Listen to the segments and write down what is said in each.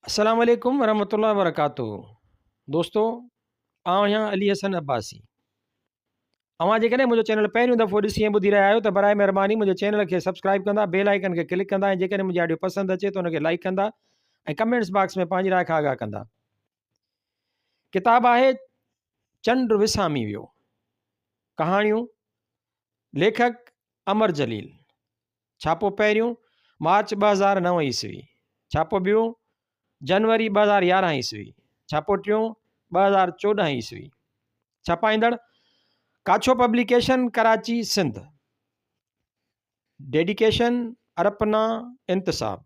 अस्सलाम वालेकुम वरहमतुल्लाहि वबरकातुहू। दोस्तों, आउं आहियां अली हसन अब्बासी। अवां जेकॾहिं मुंहिंजो चैनल पहिरियों दफ़ो ॾिसी ऐं ॿुधी रहिया आहियो त बराए महिरबानी मुंहिंजे चैनल खे सब्सक्राइब कंदा, बेल आइकन खे क्लिक कंदा ऐं जेकॾहिं मुंहिंजी ऑडियो पसंदि अचे त उनखे लाइक कंदा ऐं कमेंट्स बॉक्स में पंहिंजी राय खां आगाह कंदा। किताबु आहे चंड विसामी वियो। कहाणियूं लेखक अमर जलील। छापो पहिरियों मार्च 2009 ईस्वी। छापो ॿियो जनवरी 2011 ईस्वी। छापो टियों 2014 ईस्वी। छापाईंदड़ काछो पब्लिकेशन कराची सिंध। डेडिकेशन अरपना इंतिसाब।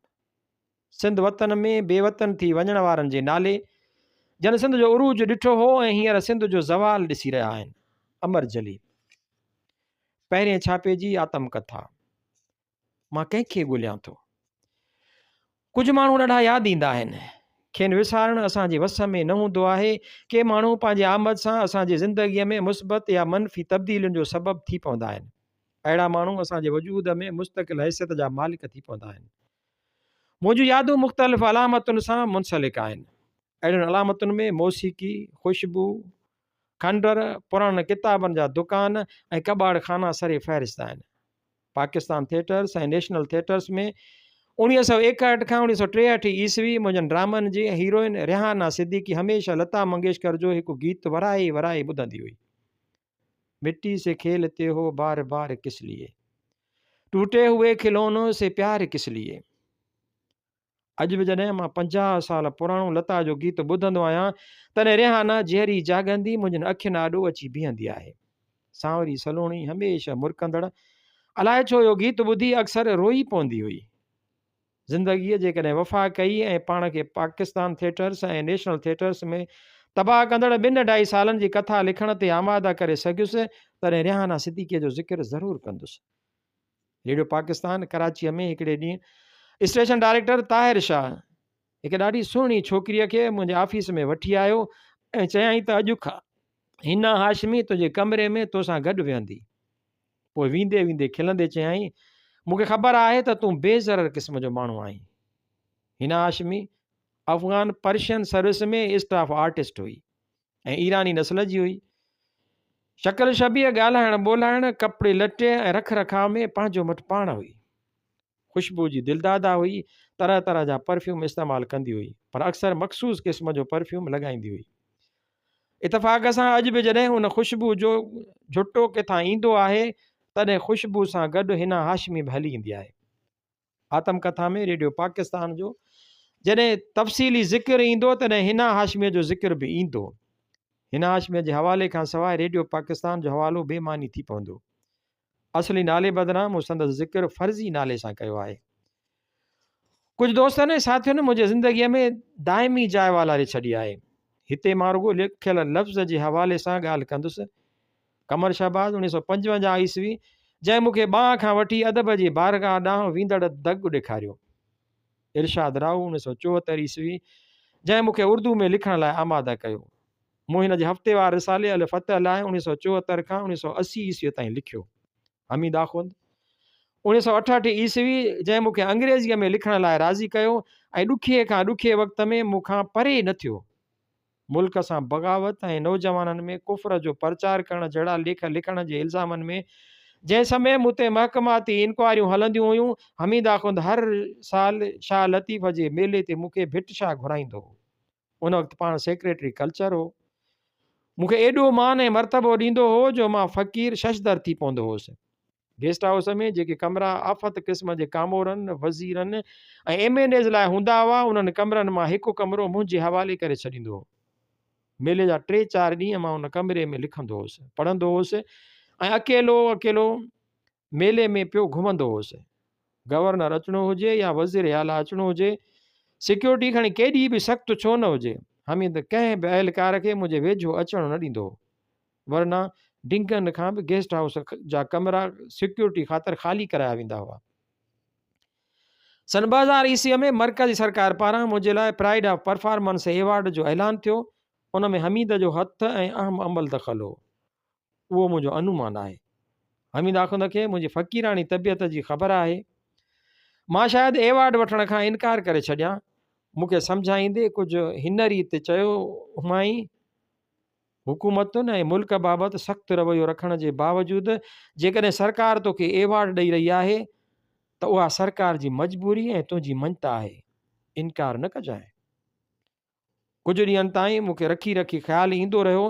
सिंध वतन में बेवतन थी वञण वारनि जे नाले जन सिंध जो उरूज ॾिठो हो ऐं हींअर सिंध जो ज़वाल ॾिसी रहिया आहिनि। अमर जलील। पहिरें छापे जी आत्मकथा। मां कंहिंखे ॻोल्हियां थो। कुझु माण्हू ॾाढा यादि ईंदा आहिनि, खेनि विसारणु असांजे वस में न हूंदो आहे। के माण्हू पंहिंजे आमद सां असांजी ज़िंदगीअ में मुस्बत या मनफ़ी तब्दीलियुनि जो सबबु थी पवंदा आहिनि। अहिड़ा माण्हू असांजे वजूद में मुस्तक़िल हैसियत जा मालिक थी पवंदा आहिनि। मुंहिंजूं यादूं मुख़्तलिफ़ अलामतुनि सां मुंसलिक आहिनि। अहिड़ियुनि अलामतुनि में मौसीक़ी, ख़ुशबू, खंडर, पुराणनि किताबनि जा दुकान ऐं कबाड़ खाना सरे फ़हरिस्त आहिनि। पाकिस्तान थिएटर्स ऐं नेशनल थिएटर्स में 1961 खां 1963 ईस्वी मुंहिंजनि ड्रामनि जे हीरोइन रिहाना सिद्दीकी हमेशह लता मंगेशकर जो हिकु गीत वराए वराए ॿुधंदी हुई। मिट्टी से खेलते हो बार बार किस लिए, टूटे हुए खिलौनों से प्यार किस लिए। अॼु बि जॾहिं मां 50 साल पुराणो लता जो गीत ॿुधंदो आहियां तॾहिं रिहाना जहिड़ी जाॻंदी मुंहिंजनि अखियुनि आॾो अची बीहंदी आहे। सांवरी सलोणी हमेशह मुरकंदड़, अलाए छो इहो गीत ॿुधी अक्सर रोई पवंदी हुई। ज़िंदगीअ जेकॾहिं वफ़ा कई ऐं पाण खे पाकिस्तान थिएटर्स ऐं नेशनल थिएटर्स में तबाह कंदड़ 2-2.5 सालनि जी कथा लिखण ते आमादा करे सघियुसि तॾहिं रिहाना सिद्दीकीअ जो ज़िक्र ज़रूरु कंदुसि। रेडियो पाकिस्तान कराचीअ में हिकिड़े ॾींहुं स्टेशन डायरेक्टर ताहिर शाह हिकु ॾाढी सुहिणी छोकिरीअ खे मुंहिंजे ऑफिस में वठी आयो ऐं चयाईं त अॼु खां हिना हाशमी तुंहिंजे कमरे में तोसां गॾु वेहंदी। पोइ वेंदे वेंदे खिलंदे चयाईं, मूंखे ख़बर आहे त तूं बेज़र क़िस्म जो माण्हू आहीं। हिना हाशमी अफ़गान पर्शियन सर्विस में स्टाफ आर्टिस्ट हुई ऐं ईरानी नस्ल जी हुई। शक्ल शबीह, ॻाल्हाइणु ॿोलाइणु, कपिड़े लटे ऐं रख रखाव में पंहिंजो मट पाण हुई। ख़ुशबू जी दिलदादा हुई, तरह तरह जा परफ्यूम इस्तेमालु कंदी हुई, पर अक्सर मख़सूस क़िस्म जो परफ्यूम लॻाईंदी हुई। इतफ़ाक़ सां अॼु बि जॾहिं उन ख़ुशबू जो झुटो किथां ईंदो आहे तॾहिं ख़ुशबू सां गॾु हिना हाशमी बि हली ईंदी आहे। आत्मकथा में रेडियो पाकिस्तान जो जॾहिं तफ़सीली ज़िक्र ईंदो तॾहिं हिना हाशमीअ जो ज़िक्र बि ईंदो। हिना हाशमीअ जे हवाले खां सवाइ रेडियो पाकिस्तान जो हवालो बेमानी थी पवंदो। असली नाले बदिरां मूं संदसि ज़िक्र फ़र्ज़ी नाले सां कयो आहे। कुझु दोस्तनि ऐं साथियुनि मुंहिंजे ज़िंदगीअ में दाइमी जाइ वालारे छॾी आहे। हिते मां रुॻो लिखियल लफ़्ज़ जे हवाले सां ॻाल्हि कंदुसि। कमर शहबाज़ 1955 ईस्वी जंहिं मूंखे ॿांह खां वठी अदब जी बारगाह ॾांहुं वेंदड़ दग ॾेखारियो। इरशाद राऊ 1974 ईस्वी जंहिं मूंखे उर्दू में लिखण लाइ आमादा कयो। मूं हिन जे हफ़्तेवार रिसाले अल फ़तह लाइ 1974 खां 1980 ईस्वीअ ताईं लिखियो। हमीद आख़ुंद 1968 ईस्वी जंहिं मूंखे अंग्रेज़ीअ में लिखण लाइ राज़ी कयो ऐं ॾुखिए खां ॾुखिए वक़्त में मूंखां परे न थियो। मुल्क सां बग़ावत ऐं नौजवाननि में कुफ़र जो प्रचार करण जहिड़ा लेख लिखण जे इल्ज़ामनि में जंहिं समय मूं ते महकमाती इंक्वायरियूं हलंदियूं हुयूं, हमीद आख़ुंद हर साल शाह लतीफ़ जे मेले ते मूंखे भिट शाह घुराईंदो हो। उन वक़्तु पाण सेक्रेटरी कल्चर हो। मूंखे एॾो मान ऐं मर्तबो ॾींदो हो जो मां फ़क़ीर शशदर थी पवंदो हुउसि। गेस्ट हाउस में जेके कमरा आफ़त क़िस्म जे कामोरनि, वज़ीरनि ऐं MNAs लाइ हूंदा हुआ, उन्हनि कमरनि मां हिकु कमिरो मुंहिंजे हवाले करे छॾींदो हो। मेले जा 3-4 ॾींहं मां उन कमरे में लिखंदो हुउसि, पढ़ंदो हुउसि ऐं अकेलो मेले में पियो घुमंदो हुउसि। गवर्नर अचिणो हुजे या वज़ीर आला अचिणो हुजे, सिक्योरिटी खणी केॾी बि सख़्तु छो न हुजे, हमीद कंहिं बि अहलकार खे मुंहिंजे वेझो अचणु न ॾींदो हो। वरना डिंगनि खां बि गेस्ट हाउस जा कमरा सिक्योरिटी ख़ातिर ख़ाली कराया वेंदा हुआ। सन 2000 ईस्वीअ में मरकज़ी सरकार पारां मुंहिंजे लाइ प्राइड ऑफ परफॉर्मेंस एवॉर्ड जो ऐलान थियो। उन में हमीद जो हथ ऐं अहम अमल दख़ल हो। उहो मुंहिंजो अनुमान आहे। हमीद आख़ुंद खे मुंहिंजी फ़क़ीरानी तबियत जी ख़बर आहे। मां शायदि एवॉर्ड वठण खां इनकार करे छॾियां, मूंखे सम्झाईंदे कुझु हिन रीति चयो हुआईं, हुकूमतुनि ऐं मुल्क बाबति सख़्तु रवैयो रखण जे बावजूदि जेकॾहिं सरकार तोखे एवॉर्ड ॾेई रही आहे त उहा सरकार जी मजबूरी ऐं तुंहिंजी मञता आहे, इनकार न कजांइ। कुझु ॾींहंनि ताईं मूंखे रखी रखी ख़्यालु ईंदो रहियो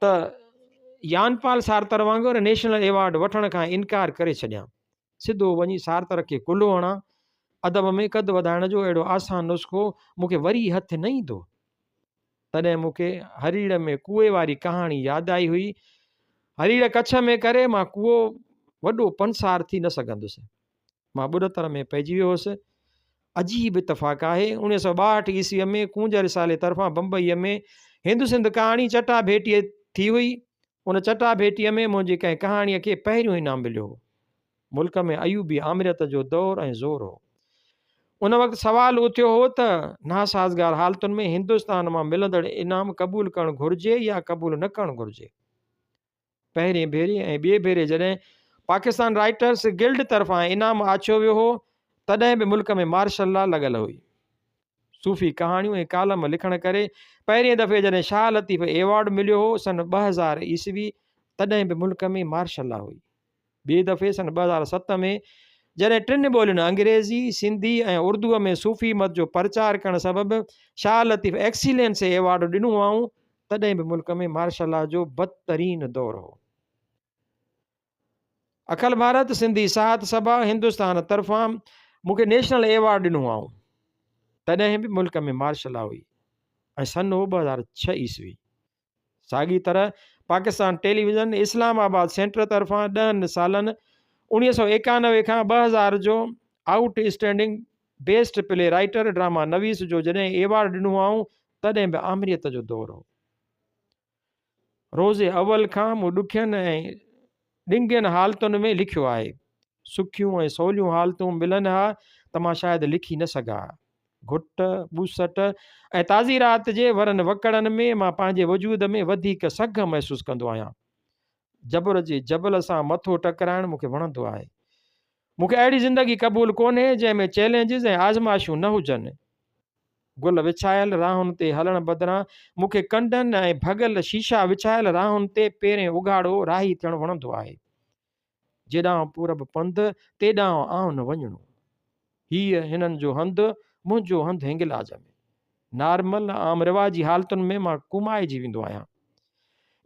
त यानपाल सारतर वांगुरु नेशनल एवॉर्ड वठण खां इनकार करे छॾियां, सिधो वञी सारतर खे कुल्हो हणां। अदब में कदु वधाइण जो अहिड़ो आसान नुस्ख़ो मूंखे वरी हथु न ईंदो। तॾहिं मूंखे हरीड़ में कुए वारी कहाणी यादि आई हुई। हरीड़ कच्छ में करे मां कुओ वॾो पंसार थी न सघंदुसि। मां ॿुॾतर में पइजी वियो हुउसि। अजीब इतफ़ाक़ आहे, 1962 ईस्वीअ में कूंज रिसाले तरफ़ां बम्बईअ में हिंदु सिंध कहाणी चटाभेटीअ थी हुई। उन चटाभेटीअ में मुंहिंजी कंहिं कहाणीअ खे पहिरियों इनाम मिलियो हो। मुल्क में अयूबी आमिरत जो दौर ऐं ज़ोर हो। उन वक़्तु सवाल उथियो हो त नासाज़गार हालतुनि में हिंदुस्तान मां मिलंदड़ इनाम क़बूल करणु घुरिजे या क़बूल न करणु घुरिजे। पहिरें भेरे ऐं ॿिए भेरे जॾहिं पाकिस्तान राइटर्स गिल्ड तरफ़ां इनाम आछियो वियो हो, तॾहिं बि मुल्क में मार्शल लॉ लॻल हुई। सूफ़ी कहाणियूं ऐं कालम लिखण करे पहिरें दफ़े जॾहिं शाह लतीफ़ एवॉर्ड मिलियो हो सन 2000 ईस्वी, तॾहिं बि मुल्क में मार्शल लॉ हुई। ॿिए दफ़े सन 2007 में जॾहिं टिनि ॿोलियुनि अंग्रेज़ी, सिंधी ऐं उर्दूअ में सूफ़ी मत जो प्रचार करण सबबि शाह लतीफ़ एक्सीलेंस एवॉर्ड ॾिनो हुआऊं, तॾहिं बि मुल्क में मार्शल लॉ जो बदतरीन दौर हो। अखिल भारत सिंधी साहित्य सभा हिंदुस्तान तरफ़ां मूंखे नेशनल एवॉर्ड ॾिनो हुआऊं, तॾहिं बि मुल्क में मार्शल लॉ हुई ऐं सन हो 2006 ईस्वी। साॻी तरह पाकिस्तान टेलीविज़न इस्लामाबाद सेंटर तरफ़ां 10 सालनि 1991 खां 2000 जो outstanding best play writer drama नवीस जो जॾहिं एवॉर्ड ॾिनो हुआऊं, तॾहिं बि आमिरियत जो दौर हो। रोज़े अवल खां मूं ॾुखियनि ऐं ॾिंगनि हालतुनि में लिखियो आहे। सुखियूं ऐं सवलियूं हालतूं मिलनि हा त मां शायदि लिखी न सघां। घुट ॿूसट ऐं ताज़ी राति जे वरनि वकड़नि में मां पंहिंजे वजूद में वधीक सघ महसूसु कंदो आहियां। जबर जे जबल सां मथो टकराइणु मूंखे वणंदो आहे। मूंखे अहिड़ी ज़िंदगी क़बूल कोन्हे जंहिंमें चैलेंजिस ऐं आज़माइशूं न हुजनि। गुल विछायल राहुनि ते हलण बदिरां मूंखे कंडनि ऐं भॻल शीशा विछायल राहुनि ते पेरें उघाड़ो राही थियणु वणंदो आहे। जेॾांहुं पूरब पंध तेॾांहुं आउं न वञणो। हीअ हिननि जो हंधु, मुंहिंजो हंधु हिंगलाज में। नॉर्मल आम रिवाजी हालतुनि में मां कुमाइजी वेंदो आहियां।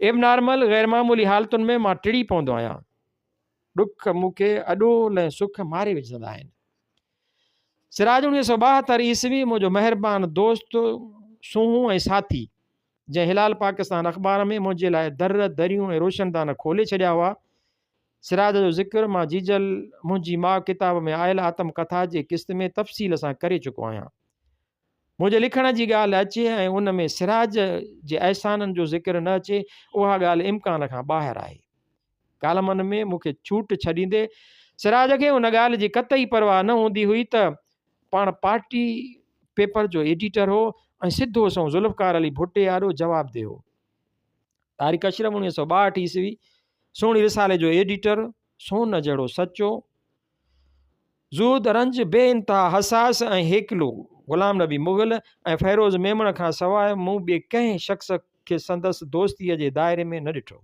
एब नॉर्मल ग़ैर मामूली हालतुनि में मां टिड़ी पवंदो आहियां। ॾुख मूंखे अॾोल ऐं सुख मारे विझंदा आहिनि। सिराज 1972 ईस्वी मुंहिंजो महिरबान दोस्त सूहूं ऐं साथी, जंहिं हिलाल पाकिस्तान अख़बार में मुंहिंजे लाइ दर दरियूं ऐं रोशनदान खोले छॾिया हुआ। सिराज जो ज़िक्र मां जीजल मुंहिंजी माउ किताब में आयल आत्म कथा जे क़िस्त में तफ़सील सां करे चुको आहियां। मुंहिंजे लिखण जी ॻाल्हि अचे ऐं उन में सिराज जे अहसाननि जो ज़िक्र न अचे, उहा ॻाल्हि इम्कान खां ॿाहिरि आहे। कालमनि में मूंखे छूट छॾींदे सिराज खे उन ॻाल्हि जी कतई परवाह न हूंदी हुई त पाण पार्टी पेपर जो एडिटर हो ऐं सिधो सो ज़ुल्फ़कार अली भुट्टे वारो जवाबु ॾियो। तारीख़ अशरफ 1962 ईस्वी सोणी रिसाले जो एडिटर, सोन जहिड़ो सचो, ज़ूद रंज बेइंतहा हसास ऐं हेकलो ग़ुलाम नबी मुग़ल ऐं फ़ैरोज़ मेमण खां सवाइ मूं ॿिए कंहिं शख़्स खे संदसि दोस्तीअ जे दायरे में न ॾिठो।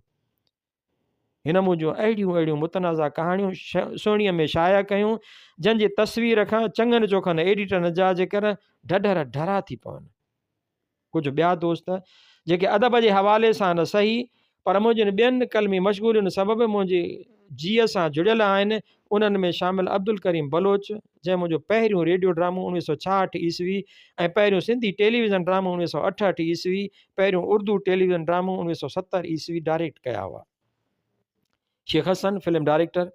हिन मुंहिंजूं अहिड़ियूं मुतनाज़ा कहाणियूं सोणीअ में शाया कयूं, जंहिंजी तस्वीर खां चङनि चोखनि एडिटरनि जा जेकर ढढर ढरा थी पवनि। कुझु ॿिया दोस्त जेके अदब जे हवाले सां न सही पर मुंहिंजनि ॿियनि कलमी मशगूलियुनि सबबि मुंहिंजी जीअ सां जुड़ियल आहिनि। उन्हनि में शामिल अब्दुल करीम बलोच, जंहिं मुंहिंजो पहिरियों रेडियो ड्रामो 1966 ईस्वी ऐं पहिरियों सिंधी टेलीविज़न ड्रामो 1968 ईस्वी, पहिरियों उर्दू टेलीविज़न ड्रामो 1970 ईस्वी डायरेक्ट कया हुआ। शेख हसन फिल्म डायरेक्टर,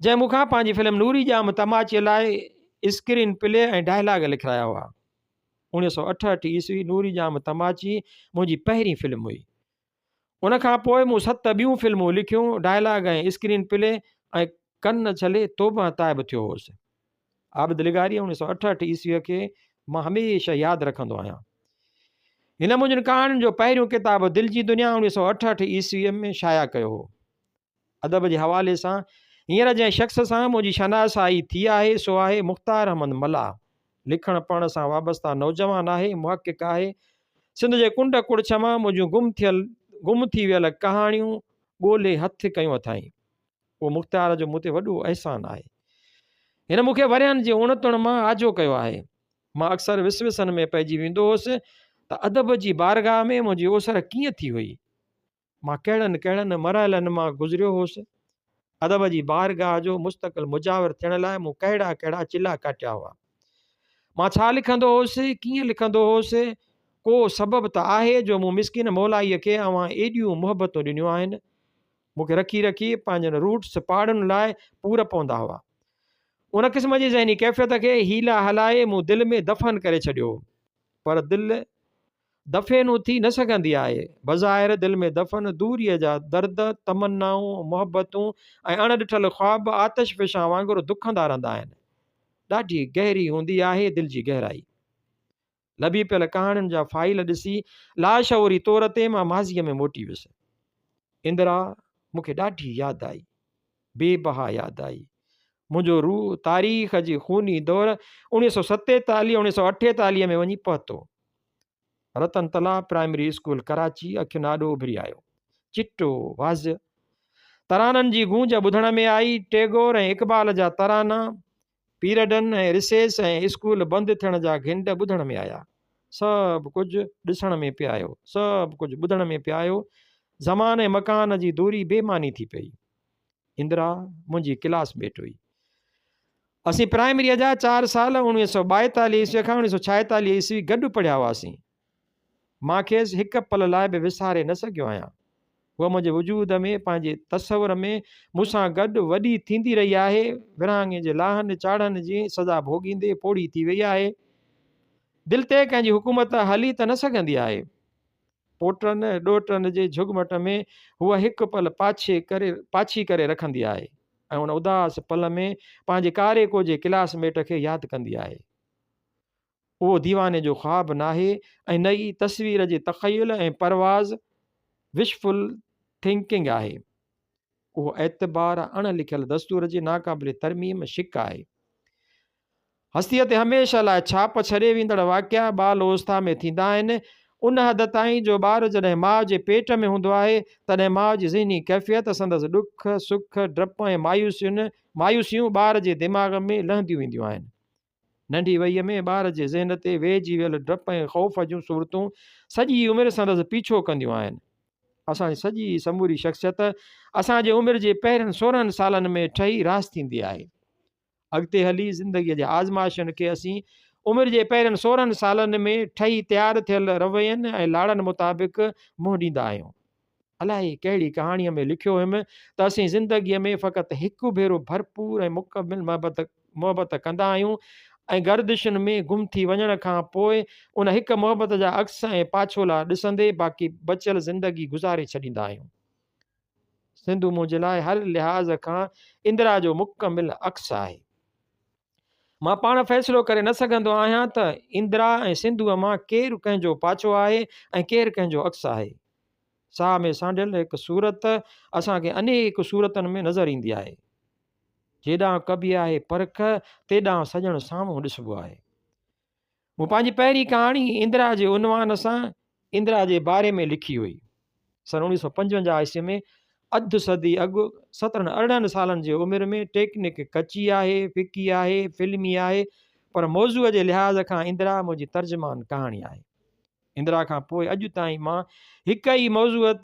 जंहिं मूंखां पंहिंजी फिल्म नूरी जाम तमाचे लाइ स्क्रीन प्ले ऐं डायलॉग लिखाया हुआ। 1968 ईस्वी नूरी जाम तमाची मुंहिंजी पहिरीं फिल्म हुई। उनखां पोइ मूं 7 ॿियूं फिल्मूं लिखियूं, डायलॉग ऐं स्क्रीन प्ले ऐं कन छले तौबा ताइब थियो हुउसि। आबिद लिगारी 1968 ईस्वीअ खे मां हमेशह यादि रखंदो आहियां। हिन मुंहिंजनि कहाणियुनि जो पहिरियों किताबु दिलि जी दुनिया 1968 ईस्वीअ में शाया कयो हो। अदब जे हवाले सां हींअर जंहिं शख़्स सां मुंहिंजी शनासाई थी आहे सो आहे मुख़्तार अहमद मल्ला। लिखण पढ़ण सां वाबस्ता नौजवान आहे, मुहक़िक़ आहे। सिंध जे कुंड कुड़छ मां मुंहिंजूं गुम थी वियल कहाणियूं ॻोल्हे हथ कयूं अथई। उहो मुख़्तियार जो मूं ते वॾो अहसान आहे। हिन मूंखे वरियनि जी उणतुण मां आजो कयो आहे। मां अक्सर विसविसनि में पइजी वेंदो हुउसि त अदब जी बारगाह में मुंहिंजी ओसर कीअं थी हुई। मां कहिड़नि कहिड़नि मरहलनि मां गुज़रियो हुउसि। अदब जी बारगाह जो मुस्तक़िल मुजावर थियण लाइ मूं कहिड़ा कहिड़ा चिला काटिया हुआ। मां छा लिखंदो हुउसि, कीअं लिखंदो हुउसि, को सबबु त आहे जो मूं मिसकिन मौलाईअ खे अवां एॾियूं मुहबतूं ॾिनियूं आहिनि। मूंखे रखी रखी पंहिंजनि रूट्स पाड़नि लाइ पूर पवंदा हुआ। उन क़िस्म जी ज़हनी कैफ़ियत खे हीला हलाए मूं दिलि में दफ़न करे छॾियो। पर दिलि दफ़ेनू थी न सघंदी आहे। बज़ाहिर दिलि में दफ़न दूरीअ जा दर्द, तमन्नाऊं, मुहबतूं ऐं अणॾिठल ख़्वाब आतिश फ़िशां वांगुरु दुखंदा रहंदा आहिनि। ॾाढी गहरी हूंदी आहे दिलि जी गहराई। लभी पियल कहाणियुनि जा फाइल ॾिसी लाशऊरी तौर ते मां माज़ीअ में मोटी वियुसि। इंदिरा मूंखे ॾाढी यादि आई, बेबहा यादि आई। मुंहिंजो रूह तारीख़ जी खूनी दौर 1947 1948 में वञी पहुतो। रतन तला प्राइमरी स्कूल कराची अखियुनि आॾो उभिरी आयो, चिटो वाज़ तराननि जी गूंज ॿुधण में आई। टैगोर ऐं इक़बाल जा तराना पीरियडनि ऐं रिसेस ऐं स्कूल बंदि थियण जा घिंड ॿुधण में आया। सभु कुझु ॾिसण में पिया आयो, सभु कुझु ॿुधण में पिया आयो। ज़मान ऐं मकान जी दूरी बेमानी थी पई। इंदिरा मुंहिंजी क्लासमेट हुई। असीं प्राइमरीअ जा 4 साल 1942 ईस्वी खां 1946 ईस्वी गॾु पढ़िया हुआसीं। मां खेसि हिकु पल लाइ बि विसारे न सघियो आहियां। उहा मुंहिंजे वजूद में, पंहिंजे तसवुर में मूंसां गॾु वॾी थींदी रही आहे। विरहाङे जे लाहनि चाढ़नि जी सज़ा भोॻींदे पोड़ी थी वई आहे। दिलि ते कंहिंजी हुकूमत हली त न सघंदी आहे। पोटनि ॾोटनि जे झुगमट में हूअ हिकु पल पाछी करे रखंदी आहे ऐं उन उदास पल में पंहिंजे कारे को जे क्लासमेट खे यादि कंदी आहे। उहो दीवाने जो ख़्वाबु नाहे ऐं नई तस्वीर जे तख़युल ऐं परवाज़ विशफुल थिंकिंग आहे। उहो एतबार अणलिखियल दस्तूर जी नाक़ाबिल तरमीम शिक आहे। हस्तीअ ते हमेशह लाइ छाप छॾे वेंदड़ वाक़िया बाल अवस्था में थींदा आहिनि। उन हद ताईं जो ॿार जॾहिं माउ जे पेट में हूंदो आहे तॾहिं माउ जी ज़हनी कैफ़ियत, संदसि ॾुख सुख डप ऐं मायूसियूं ॿार जे दिमाग़ में लहंदियूं वेंदियूं आहिनि। नंढी वईअ में ॿार जे ज़हन ते वेहिजी वियल डप ऐं ख़ौफ़ जूं सूरतूं सॼी उमिरि संदसि पीछो कंदियूं आहिनि। असांजी सॼी समूरी शख़्सियत असांजे उमिरि जे पहिरियनि 16 सालनि में ठही रास थींदी आहे। अॻिते हली ज़िंदगीअ जे आज़माइशनि खे असीं उमिरि जे पहिरियनि 16 सालनि में ठही तयारु थियल रवैयनि ऐं लाड़नि मुताबिक़ मुंहुं ॾींदा आहियूं। अलाए कहिड़ी कहाणीअ में लिखियो हुयुमि त असीं ज़िंदगीअ में फ़क़ति हिकु भेरो भरपूर ऐं मुकमिल मुहबत कंदा आहियूं ऐं गर्दिशुनि में गुम थी वञण खां पोइ उन हिकु मुहबत जा अक्स ऐं पाछोला ॾिसंदे बाक़ी बचियल ज़िंदगी गुज़ारे छॾींदा आहियूं। सिंधु मुंहिंजे लाइ हर लिहाज़ खां इंदिरा जो मुकमिल अक्स आहे। मां पाण फ़ैसिलो करे न सघंदो आहियां त इंदिरा ऐं सिंधुअ मां केरु कंहिंजो पाछो आहे ऐं केरु कंहिंजो अक्स आहे। साह में सांडियल हिकु सूरत असांखे अनेक सूरतनि में नज़र ईंदी आहे। जेॾांहुं कबी आहे परख तेॾांहुं सॼण साम्हूं ॾिसबो आहे। मूं पंहिंजी पहिरीं कहाणी इंदिरा जे उनवान सां इंदिरा जे बारे में लिखी हुई। सन 1955 ईस्वी में, अधु सदी अॻु 17-18 सालनि जी उमिरि में। टेक्निक कची आहे, फिकी आहे, फिल्मी आहे, पर मौज़ूअ जे लिहाज़ खां इंदिरा मुंहिंजी तर्जुमान कहाणी आहे। इंदिरा खां पोइ अॼु ताईं मां हिक ई मौज़ूअ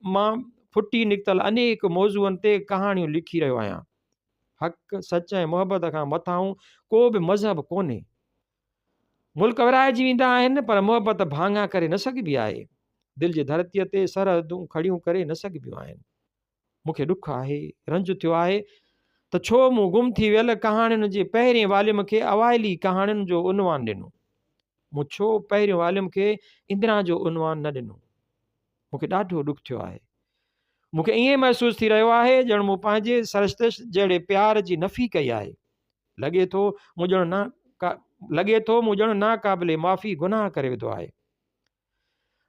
मां फुटी निकितल अनेक मौज़ूअनि ते कहाणियूं लिखी रहियो आहियां। हक़ सच ऐं मुहबत खां मथां को बि मज़हब कोन्हे। मुल्क विराइजी वेंदा आहिनि पर मुहबत भाङा करे न सघिबी आहे। दिलि जी धरतीअ ते सरहदूं खड़ियूं करे न सघिबियूं आहिनि। मूंखे ॾुख आहे, रंज थियो आहे त छो मूं गुम थी वियल कहाणियुनि जे पहिरें वॉल्यूम खे अवाइली कहाणियुनि जो उनवान ॾिनो। मूं छो पहिरियों वॉल्यूम खे इंदिरा जो उनवान न ॾिनो। मूंखे ॾाढो ॾुख थियो आहे। मूंखे ईअं महसूसु थी रहियो आहे ॼण मूं पंहिंजे सरस्तश जहिड़े प्यार जी नफ़ी कई आहे। लॻे थो मूं ॼण नाक़ाबिले माफ़ी गुनाह करे विधो आहे।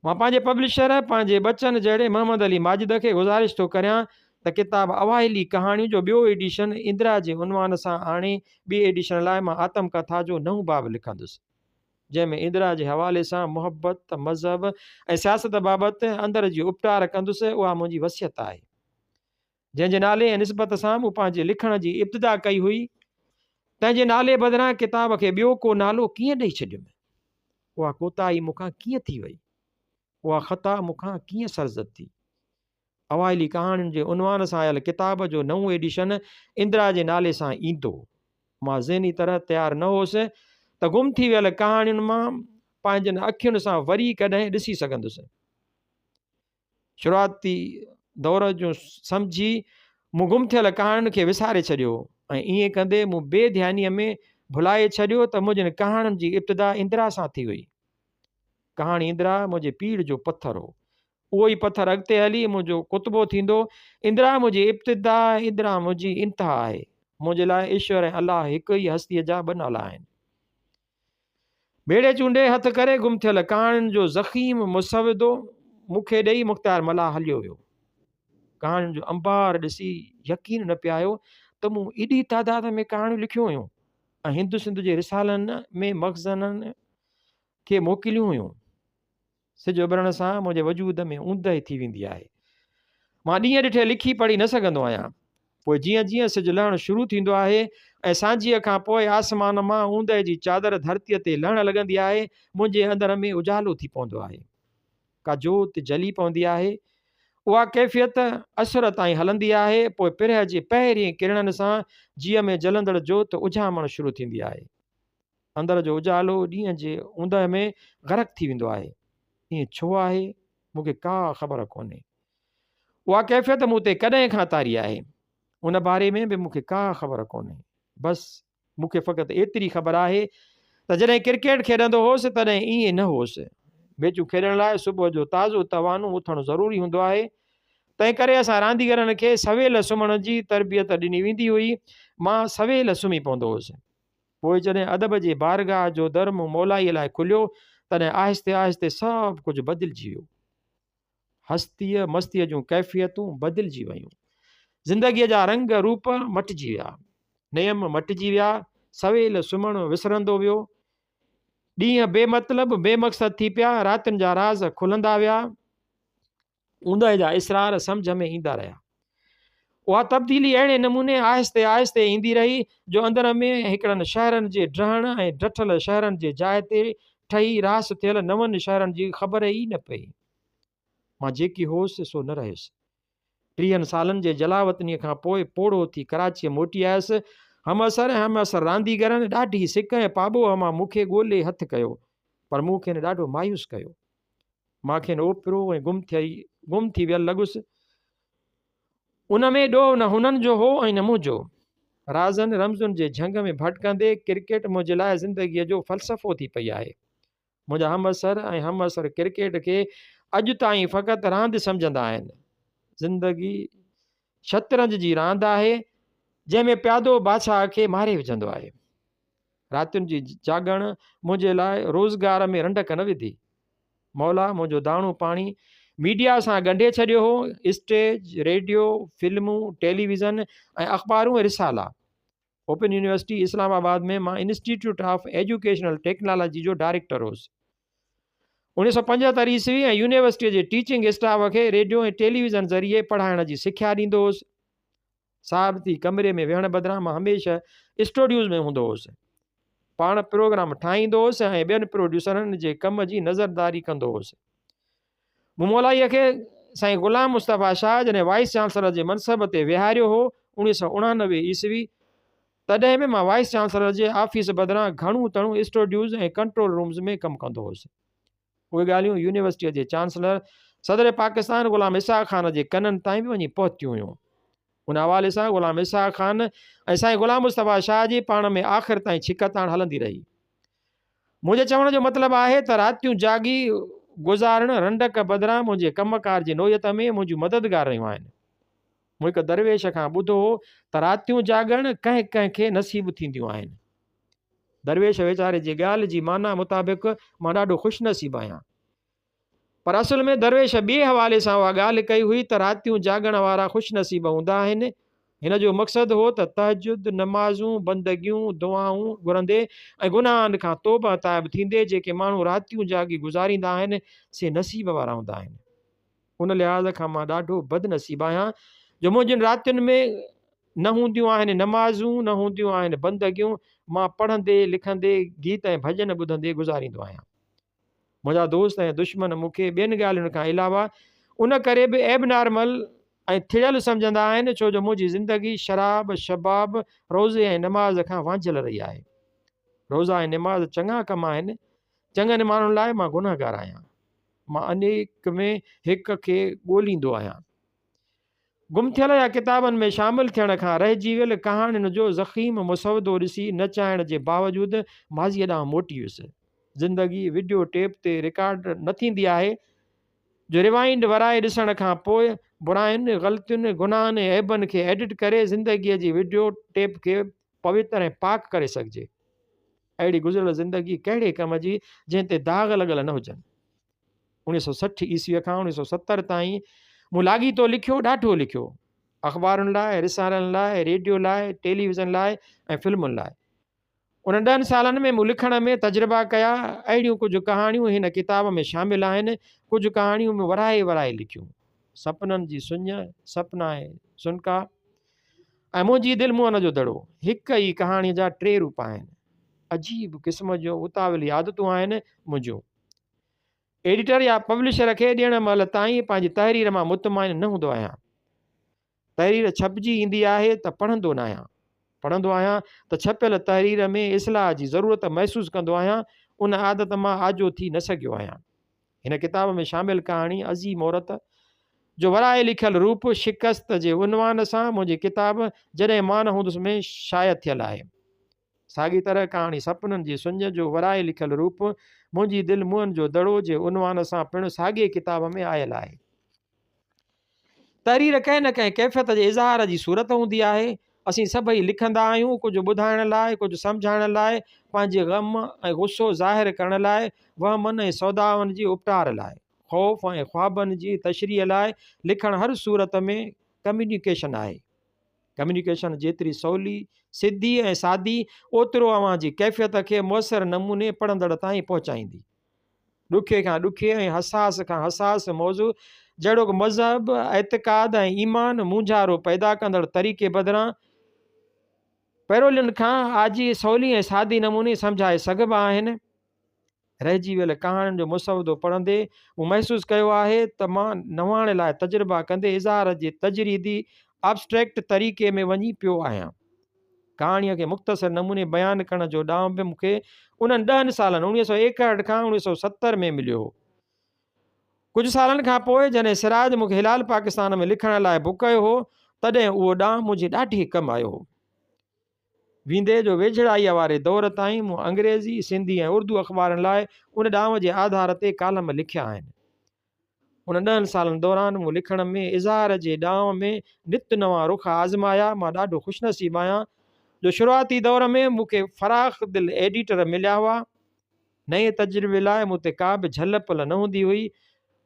मां पंहिंजे पब्लिशर पंहिंजे बच्चन जहिड़े मोहम्मद अली माजिद खे गुज़ारिश थो करियां त किताब अवाइली कहाणियूं जो ॿियो एडिशन इंदिरा जे उनवान सां आणे ॿिए एडिशन लाइ मां आत्मकथा जो नओं बाब लिखंदुसि, जंहिंमें इंदिरा जे हवाले सां मुहबत, मज़हब ऐं सियासत बाबति अंदर जी उपटार कंदुसि। उहा मुंहिंजी वसियत आहे, जंहिंजे नाले ऐं निस्बत सां मूं पंहिंजे लिखण जी इब्तिदा कई हुई। तंहिंजे नाले बदिरां किताब खे ॿियो को नालो कीअं ॾेई छॾियुमि? उहा कोताही मूंखां कीअं थी वई? उहा ख़ता मूंखां कीअं सरज़द थी? अवाइली कहाणियुनि जे उनवान सां आयल किताब जो नओं एडिशन इंदिरा जे नाले सां ईंदो। मां ज़हनी तरह तयारु न हुउसि त गुम थी वियल कहाणियुनि मां पंहिंजनि अखियुनि सां वरी कॾहिं ॾिसी सघंदुसि। शुरूआती दौर जूं सम्झी मूं गुम थियल कहाणियुनि खे विसारे छॾियो ऐं ईअं कंदे मूं बेध्यानीअ में भुलाए छॾियो त मुंहिंजनि कहाणियुनि जी इब्तिदा इंदिरा सां थी हुई। कहाणी इंदिरा मुंहिंजे पीढ़ जो पथर हो, उहो ई पथर अॻिते हली मुंहिंजो कुतबो थींदो। इंदिरा मुंहिंजी इब्तिदा, इंदिरा मुंहिंजी इंतिहा आहे। मुंहिंजे लाइ ईश्वर ऐं अलाह हिकु ई हस्तीअ जा ॿ नाला आहिनि। बेड़े चूंडे हथ करे गुम थियल कहाणियुनि जो ज़ख़ीम मुसविदो मूंखे ॾेई मुख़्तियार मल्हाह हलियो वियो। कहाणियुनि जो अंबार ॾिसी यकीन न पियायो त मूं एॾी तादाद में कहाणियूं लिखियूं हुयूं ऐं हिंदु सिंध जे रिसालनि में मग़ज़ननि खे मोकिलियूं हुयूं। सिज उभरण सां मुंहिंजे वजूद में ऊंदहि थी वेंदी आहे। मां ॾींहं ॾिठे लिखी पढ़ी न सघंदो आहियां। पोइ जीअं जीअं सिज लहणु शुरू थींदो आहे ऐं सांझीअ खां पोइ आसमान मां ऊंदहि जी चादर धरतीअ ते लहणु लॻंदी आहे, मुंहिंजे अंदर में उजालो थी पवंदो आहे। का जोति जली पवंदी आहे। उहा कैफ़ियत असुर ताईं हलंदी आहे। पोइ पिरह जे पहिरीं किरणनि सां जीअ में जलंदड़ जोति उजामणु शुरू थींदी आहे। अंदर जो उजालो ॾींहं जे ऊंदहि में ग़रक़ थी वेंदो आहे। ईअं छो आहे मूंखे का ख़बर कोन्हे। उहा कैफ़ियत मूं ते कॾहिं खां तारी आहे, उन बारे में बि मूंखे का ख़बर कोन्हे। बसि मूंखे फ़क़ति एतिरी ख़बर आहे त जॾहिं क्रिकेट खेॾंदो हुउसि तॾहिं ईअं न हुउसि। मैचूं खेॾण लाइ सुबुह जो ताज़ो तवानो उथणु ज़रूरी हूंदो आहे। तंहिं करे असां रांदीगरनि खे सवेल सुम्हण जी तरबियत ॾिनी वेंदी हुई। मां सवेल सुम्ही पवंदो हुउसि। पोइ जॾहिं अदब जे बारगाह जो दर मूं मौलाईअ लाइ खुलियो तॾहिं आहिस्ते आहिस्ते सभु कुझु बदिलिजी वियो। हस्तीअ मस्तीअ जूं कैफ़ियतूं बदिलिजी वयूं। ज़िंदगीअ जा रंग रूप मटिजी विया, नेम मटिजी विया। सवेल सुम्हणु विसरंदो वियो। ॾींहं बेमतलब बेमक़सद थी पिया। रातियुनि जा राज़ खुलंदा विया। ऊंदहि जा इसरार सम्झ में ईंदा रहिया। उहा तब्दीली अहिड़े नमूने आहिस्ते आहिस्ते ईंदी रही जो अंदर में हिकिड़नि शहरनि जे ड्रहण ऐं डठल शहरनि जे जाइ ते ठही रास थियल नवनि शहरनि जी ख़बर ई न पई। मां जेकी होसि सो न रहियुसि। 30 सालनि जे जलावतनीअ खां पोइ पोड़ो थी कराचीअ मोटी आयसि। हम असर रांदीगरनि ॾाढी सिक ऐं पाॿो मां मूंखे ॻोल्हे हथु कयो, पर मूंखे न ॾाढो मायूस कयो। मूंखे न ओपिरो ऐं गुम थी वियल लॻुसि। उन में ॾोह न हुननि जो हो ऐं न मुंहिंजो। राज़नि रमज़ुनि जे झंग में भटकंदे क्रिकेट मुंहिंजे लाइ ज़िंदगीअ जो फ़लसफ़ो थी पई आहे। मुंहिंजा हम असर क्रिकेट खे अॼु ताईं फ़क़ति रांदि सम्झंदा आहिनि। ज़िंदगी शतरंज जी रांदि आहे जंहिंमें प्यादो बादशाह खे मारे विझंदो आहे। रातियुनि जी जागण मुंहिंजे लाइ रोज़गार में रंडक न विधी। मौला मुंहिंजो दाणो पाणी मीडिया सां ॻंढे छॾियो हो। स्टेज, रेडियो, फिल्मूं, टेलीविज़न ऐं अख़बारूं ऐं रिसाला। ओपन यूनिवर्सिटी इस्लामाबाद में मां इंस्टीट्यूट ऑफ एजुकेशनल टेक्नोलॉजी जो डायरेक्टर हुउसि। 1975 ईस्वी ऐं यूनिवर्सिटीअ जे टीचिंग स्टाफ खे रेडियो ऐं टेलीविज़न ज़रिए पढ़ाइण जी सिख्या ॾींदो हुउसि। साबिती कमरे में वेहण बदिरां मां हमेशह स्टूडियोज़ में हूंदो हुउसि। पाण प्रोग्राम ठाहींदो हुउसि ऐं ॿियनि प्रोड्यूसरनि जे कम जी नज़रदारी कंदो हुउसि। मूं मौलाईअ खे साईं ग़ुलाम मुस्तफ़ा शाह जॾहिं वाइस चांसलर जे मनसब ते विहारियो हो 1989 ईस्वी, तॾहिं बि मां वाइस चांसलर जे ऑफिस बदिरां घणो तणो स्टूडियोज़ ऐं कंट्रोल रूम्स में कमु कंदो हुउसि। उहे ॻाल्हियूं यूनिवर्सिटीअ जे चांसलर सदर पाकिस्तान ग़ुलाम इसाक़ ख़ान जे कननि ताईं बि वञी पहुतियूं हुयूं। उन हवाले सां ग़ुलाम इसाक़ ख़ान ऐं साईं ग़ुलाम मुस्तफ़ा शाह जी पाण में आख़िर ताईं छिकताण हलंदी रही। मुंहिंजे चवण जो मतिलबु आहे त रातियूं जागी गुज़ारण रंडक बदिरां मुंहिंजे कमकार जी नोयत में मुंहिंजूं मददगार रहियूं आहिनि। मूं हिकु दरवेश खां ॿुधो हो त रातियूं जागण कंहिं कंहिंखे नसीब थींदियूं आहिनि। दरवेश वीचारे जी ॻाल्हि जी माना मुताबिक़ मां ॾाढो ख़ुशि नसीबु आहियां। पर असल में दरवेश ॿिए हवाले सां उहा ॻाल्हि कई हुई त रातियूं जाॻण वारा ख़ुशनसीब हूंदा आहिनि। हिन जो मक़सदु हो त तहजुद, नमाज़ूं, बंदगियूं, दुआऊं घुरंदे ऐं गुनाहनि खां तौबा ताइब थींदे जेके माण्हू रातियूं जाॻी गुज़ारींदा आहिनि से नसीब वारा हूंदा आहिनि। उन लिहाज़ खां मां ॾाढो बदनसीब आहियां जो मुंहिंजियुनि रातियुनि में न हूंदियूं आहिनि नमाज़ूं, न हूंदियूं आहिनि बंदगियूं। मां पढ़ंदे लिखंदे गीत ऐं भॼन ॿुधंदे गुज़ारींदो आहियां। मुंहिंजा दोस्त ऐं दुश्मन मूंखे ॿियनि ॻाल्हियुनि खां अलावा उन करे बि एब नॉर्मल ऐं थियल सम्झंदा आहिनि छो जो मुंहिंजी ज़िंदगी शराब, शबाब, रोज़े ऐं नमाज़ खां वांझियल रही आहे। रोज़ा ऐं नमाज़ चङा कम आहिनि। चङनि माण्हुनि लाइ मां गुनहगार आहियां। मां अनेक में हिक खे ॻोल्हींदो आहियां। गुम थियल या किताबनि में शामिलु थियण खां रहिजी वियल कहाणियुनि जो ज़ख़ीम मुसवदो ॾिसी न चाहीण जे बावजूदि माज़ीअ ॾांहुं मोटी वियुसि। ज़िंदगी वीडियो टेप ते रिकॉर्ड न थींदी आहे जो रिवाइंड वराए ॾिसण खां पोइ बुराइयुनि, ग़लतियुनि, गुनाहनि ऐं ऐबनि खे एडिट करे ज़िंदगीअ जी वीडियो टेप खे पवित्र ऐं पाक करे सघिजे। अहिड़ी गुज़िरियल ज़िंदगी कहिड़े कम जी जंहिं ते दाग़ लॻल न हुजनि। 1960 ईस्वीअ खां 1970 ताईं मूं लाॻीतो लिखियो, ॾाढो लिखियो। अख़बारुनि लाइ, रिसालनि लाइ, रेडियो लाइ, टेलीविज़न लाइ ऐं फिल्मुनि लाइ। उन 10 सालनि में मूं लिखण में तजुर्बा कया। अहिड़ियूं कुझु कहाणियूं हिन किताब में शामिलु आहिनि। कुझु कहाणियूं मूं वराए वराए लिखियूं। सपननि जी सुञ, सपना ऐं सुनका ऐं मुंहिंजी दिलि मुअन जो दड़ो। हिक ई कहाणीअ जा 3 रूप आहिनि। अजीब क़िस्म जो उतावली आदतूं आहिनि मुंहिंजूं। एडिटर या पब्लिशर खे ॾियण महिल ताईं पंहिंजी तहरीर मां मुतमाइन न हूंदो आहियां। तहरीर छपिजी ईंदी आहे त पढ़ंदो न आहियां। पढ़ंदो आहियां त छपियल तहरीर में इस्लाह जी ज़रूरत महसूसु कंदो आहियां। उन आदत मां आजो थी न सघियो आहियां। हिन किताब में शामिलु कहाणी अज़ीम औरत जो वराए लिखियल रूप शिकस्त जे उनवान सां मुंहिंजी किताब जॾहिं मां न हूंदुसि में शाया थियल आहे। साॻी तरह कहाणी सपननि जी सुञ जो वराए लिखियल रूप मुंहिंजी दिलि मुअन जो दड़ो जे उनवान सां पिणु साॻिए किताब में आयल आहे। तहरीर कंहिं न कंहिं कैफ़ियत जे इज़हार जी सूरत हूंदी आहे। असीं सभई लिखंदा आहियूं, कुझु ॿुधाइण लाइ, कुझु सम्झाइण लाइ, पंहिंजे ग़म ऐं गुस्सो ज़ाहिर करण लाइ, वहमनि ऐं सौदावनि जी उपटार लाइ, ख़ौफ़ ऐं ख्वाबनि जी तशरीह लाइ। लिखण हर सूरत में कम्युनिकेशन आहे। कम्युनिकेशन जेतिरी सवली, सिधी ऐं सादी ओतिरो अव्हां जी कैफ़ियत खे मुयसर नमूने पढ़ंदड़ ताईं पहुचाईंदी। ॾुखे खां ॾुखे ऐं हसास खां हसास मौज़ू जहिड़ो मज़हब, एतिक़ाद ऐं ईमान मुंझारो पैदा कंदड़ तरीक़े बदिरां पैरोलियुनि खां आजी सवली ऐं सादी नमूने सम्झाए सघिबा आहिनि। रहिजी वियल कहाणियुनि जो मुसवदो पढ़ंदे मूं महसूसु कयो आहे त मां नवाण लाइ तजुर्बा कंदे इज़हार जे तजरीदी एब्स्ट्रैक्ट तरीक़े में वञी पियो आहियां। कहाणीअ खे मुख़्तसर नमूने बयानु करण जो ॾांहुं बि मूंखे उन्हनि 10 सालनि 1961 खां 1970 में मिलियो। कुझु सालनि खां पोइ जॾहिं सिराज मूंखे हिलाल पाकिस्तान में लिखण लाइ बुक कयो हो तॾहिं उहो ॾांहुं मुंहिंजे ॾाढी कमु आयो हो। वींदे जो वेझड़ाईअ वारे दौर ताईं मूं अंग्रेज़ी, सिंधी ऐं उर्दू अख़बारनि लाइ उन ॾांहुं जे आधार ते कालम लिखिया आहिनि। उन 10 सालनि दौरान मूं लिखण में इज़हार जे ॾांहुं में नित नवां रुख आज़माया। मां ॾाढो ख़ुशनसीब आहियां जो शुरूआती दौर में मूंखे फ़राख़ दिलि एडिटर मिलिया हुआ। नए तजुर्बे लाइ मूं ते का बि झल पल न हूंदी हुई।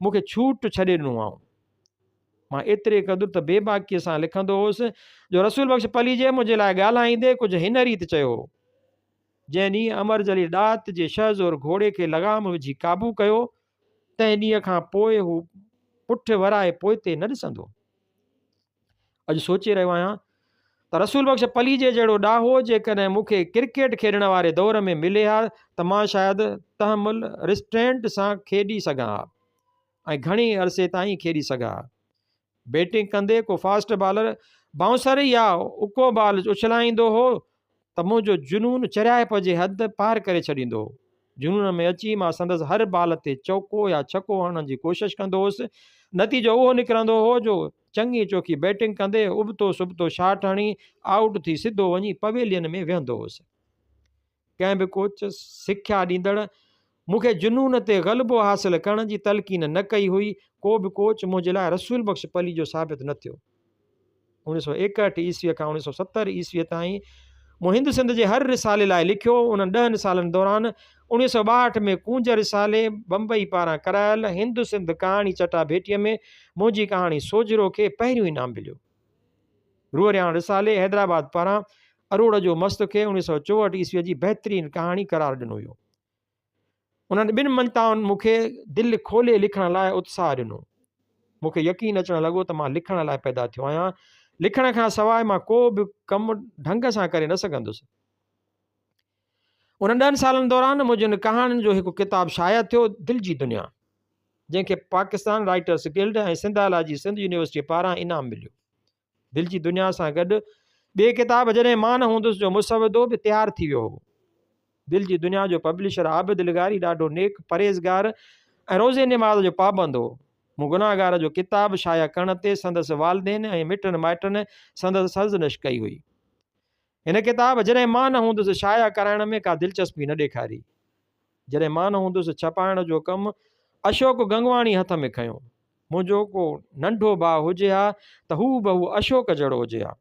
मूंखे छूट छॾे ॾिनो हुओ। मां एतिरे क़दुरु त बेबाकीअ सां लिखंदो हुउसि जो रसूल बख़्श पलीजे मुंहिंजे लाइ ॻाल्हाईंदे कुझु हिन रीति चयो, जंहिं ॾींहुं अमर जली ॾात जे शहज़ोर घोड़े खे लगाम विझी क़ाबू कयो तंहिं ॾींहं खां पोइ हू पुठि वराए पोइते न ॾिसंदो। अॼु सोचे रहियो आहियां त रसूल बख़्श पलीजे जहिड़ो ॾाहो जेकॾहिं मूंखे क्रिकेट खेॾण वारे दौर में मिले हा त मां शायदि तहमुल रिस्ट्रेंट सां खेॾी सघां हा ऐं घणे अरसे ताईं खेॾी सघां। बैटिंग कंदे को फास्ट बॉलर बाउंसर या उको बॉल उछलाईंदो हो त मुंहिंजो जुनून चरियाप जे हद पार करे छॾींदो हो। जुनून में अची मां संदसि हर बॉल ते चौको या छको हणण जी कोशिशि कंदो हुउसि। नतीजो उहो निकिरंदो हो जो चङी चौकी बैटिंग कंदे उबतो सुबतो शाट हणी आउट थी सिधो वञी पवेलियन में वेहंदो हुउसि। कंहिं बि कोच सिख्या ॾींदड़ मूंखे जुनून ते ग़लबो हासिलु करण जी तलक़ीन न कई हुई। को बि कोच मुंहिंजे लाइ रसूल बख़्श पली जो साबित न थियो। 1961 ईस्वीअ खां 1970 ईस्वीअ ताईं मूं हिंद सिंध जे हर रिसाले लाइ लिखियो। उन 10 सालनि दौरान 1962 में कूंज रिसाले बम्बई पारां करायल हिंद सिंध कहाणी चटाभेटीअ में मुंहिंजी कहाणी सोजरो खे पहिरियों इनाम मिलियो। रूअरियाण रिसाले हैदराबाद पारां अरोड़ जो मस्त खे 1964 ईस्वीअ जी बहितरीन कहाणी करार ॾिनो हुयो। उन्हनि 2 मंताउनि मूंखे दिलि खोले लिखण लाइ उत्साह ॾिनो। मूंखे यकीन अचणु लॻो त मां लिखण लाइ पैदा थियो आहियां। लिखण खां सवाइ मां को बि कमु ढंग सां करे न सघंदुसि। उन 10 सालनि दौरान मुंहिंजनि कहाणियुनि जो हिकु किताबु शाया थियो, दिलि जी दुनिया, जंहिंखे पाकिस्तान राइटर्स गिल्ड ऐं सिंधालाजी सिंध यूनिवर्सिटी पारां इनाम मिलियो। दिलि जी दुनिया सां गॾु ॿिए किताब जॾहिं मां न हूंदुसि जो मुसवदो बि तयारु थी वियो हो। दिलि जी दुनिया जो पब्लिशर आबिद लिगारी ॾाढो नेक परहेज़गार ऐं रोज़े निमाज़ जो पाबंद हो। मूं गुनाहगार जो किताबु शाया करण ते संदसि वालदेन ऐं मिटनि माइटनि संदसि सर्ज़निश कई हुई। हिन किताब जॾहिं मां न हूंदुसि शाया कराइण में का दिलचस्पी न ॾेखारी। जॾहिं मां न हूंदुसि छपाइण जो कमु अशोक गंगवाणी हथ में खयो। मुंहिंजो को नंढो भाउ हुजे हा त हू बहु अशोक जहिड़ो हुजे हा।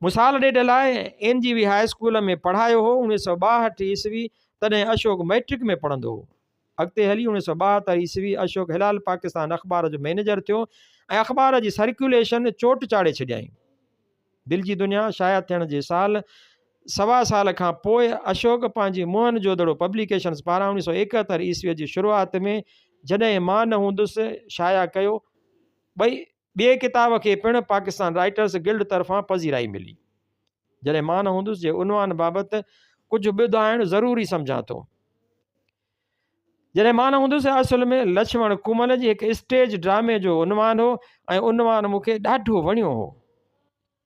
मूं साल ॾेढ लाइ NGV हाई स्कूल में पढ़ायो हो। 1962 ईस्वी तॾहिं अशोक मैट्रिक में पढ़ंदो हो। अॻिते हली 1972 ईस्वी अशोक हिलाल पाकिस्तान अख़बार जो मैनेजर थियो ऐं अख़बार जी सर्कुलेशन चोट चाढ़े छॾियईं। दिलि जी दुनिया शाया थियण जे सवा साल खां पोइ अशोक पंहिंजी मोहन जोदड़ो पब्लिकेशन्स पारां 1971 ईस्वीअ जी शुरूआति में जॾहिं मां न हूंदुसि शाया कयो। ॿिए किताब खे पिणु पाकिस्तान राइटर्स गिल्ड तरफ़ां पज़ीराई मिली। जॾहिं मां न हूंदुसि जे उनवान बाबति कुझु ॿुधाइणु ज़रूरी सम्झां थो। जॾहिं मां न हूंदुसि असुल में लक्ष्मण कुमल जी हिकु स्टेज ड्रामे जो उनवान हो ऐं उनवान मूंखे ॾाढो वणियो हो।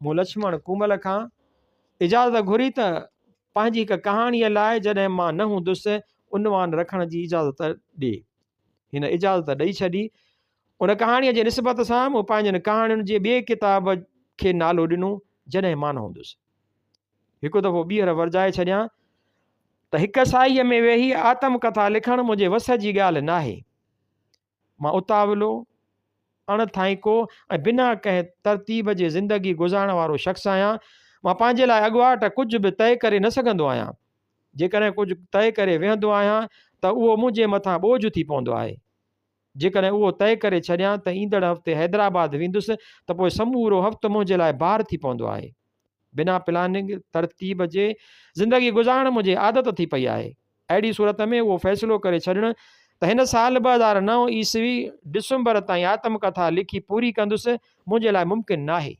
मूं लक्ष्मण कुमल खां इजाज़त घुरी त पंहिंजी हिकु कहाणीअ लाइ जॾहिं मां न हूंदुसि उनवान रखण जी इजाज़त ॾिए। हिन इजाज़त ॾेई छॾी। उन कहाणीअ जे निस्बत सां मूं पंहिंजनि कहाणियुनि जे ॿिए किताब खे नालो ॾिनो जॾहिं मां न हूंदुसि। हिकु दफ़ो ॿीहर वरजाए छॾियां त हिकु साईअ में वेही आत्मकथा लिखणु मुंहिंजे वस जी ॻाल्हि न आहे। मां उतावलो अणथाईको ऐं बिना कंहिं तरतीब जे ज़िंदगी गुज़ारण वारो शख़्स आहियां। मां पंहिंजे लाइ अॻुवाट कुझु बि तइ करे न सघंदो आहियां। जेकॾहिं कुझु तइ करे वेहंदो आहियां त उहो मुंहिंजे मथां बोझ थी पवंदो आहे। जेकॾहिं उहो तइ करे छॾियां त ईंदड़ हफ़्ते हैदराबाद वेंदुसि त पोइ समूरो हफ़्तो मुंहिंजे लाइ भार थी पवंदो आहे। बिना प्लानिंग तरतीब जे ज़िंदगी गुज़ारणु मुंहिंजी आदत थी पई आहे। अहिड़ी सूरत में उहो फ़ैसिलो करे छॾणु त हिन साल 2009 ईस्वी डिसंबर ताईं आत्मकथा लिखी पूरी कंदुसि मुंहिंजे लाइ मुमकिन न आहे।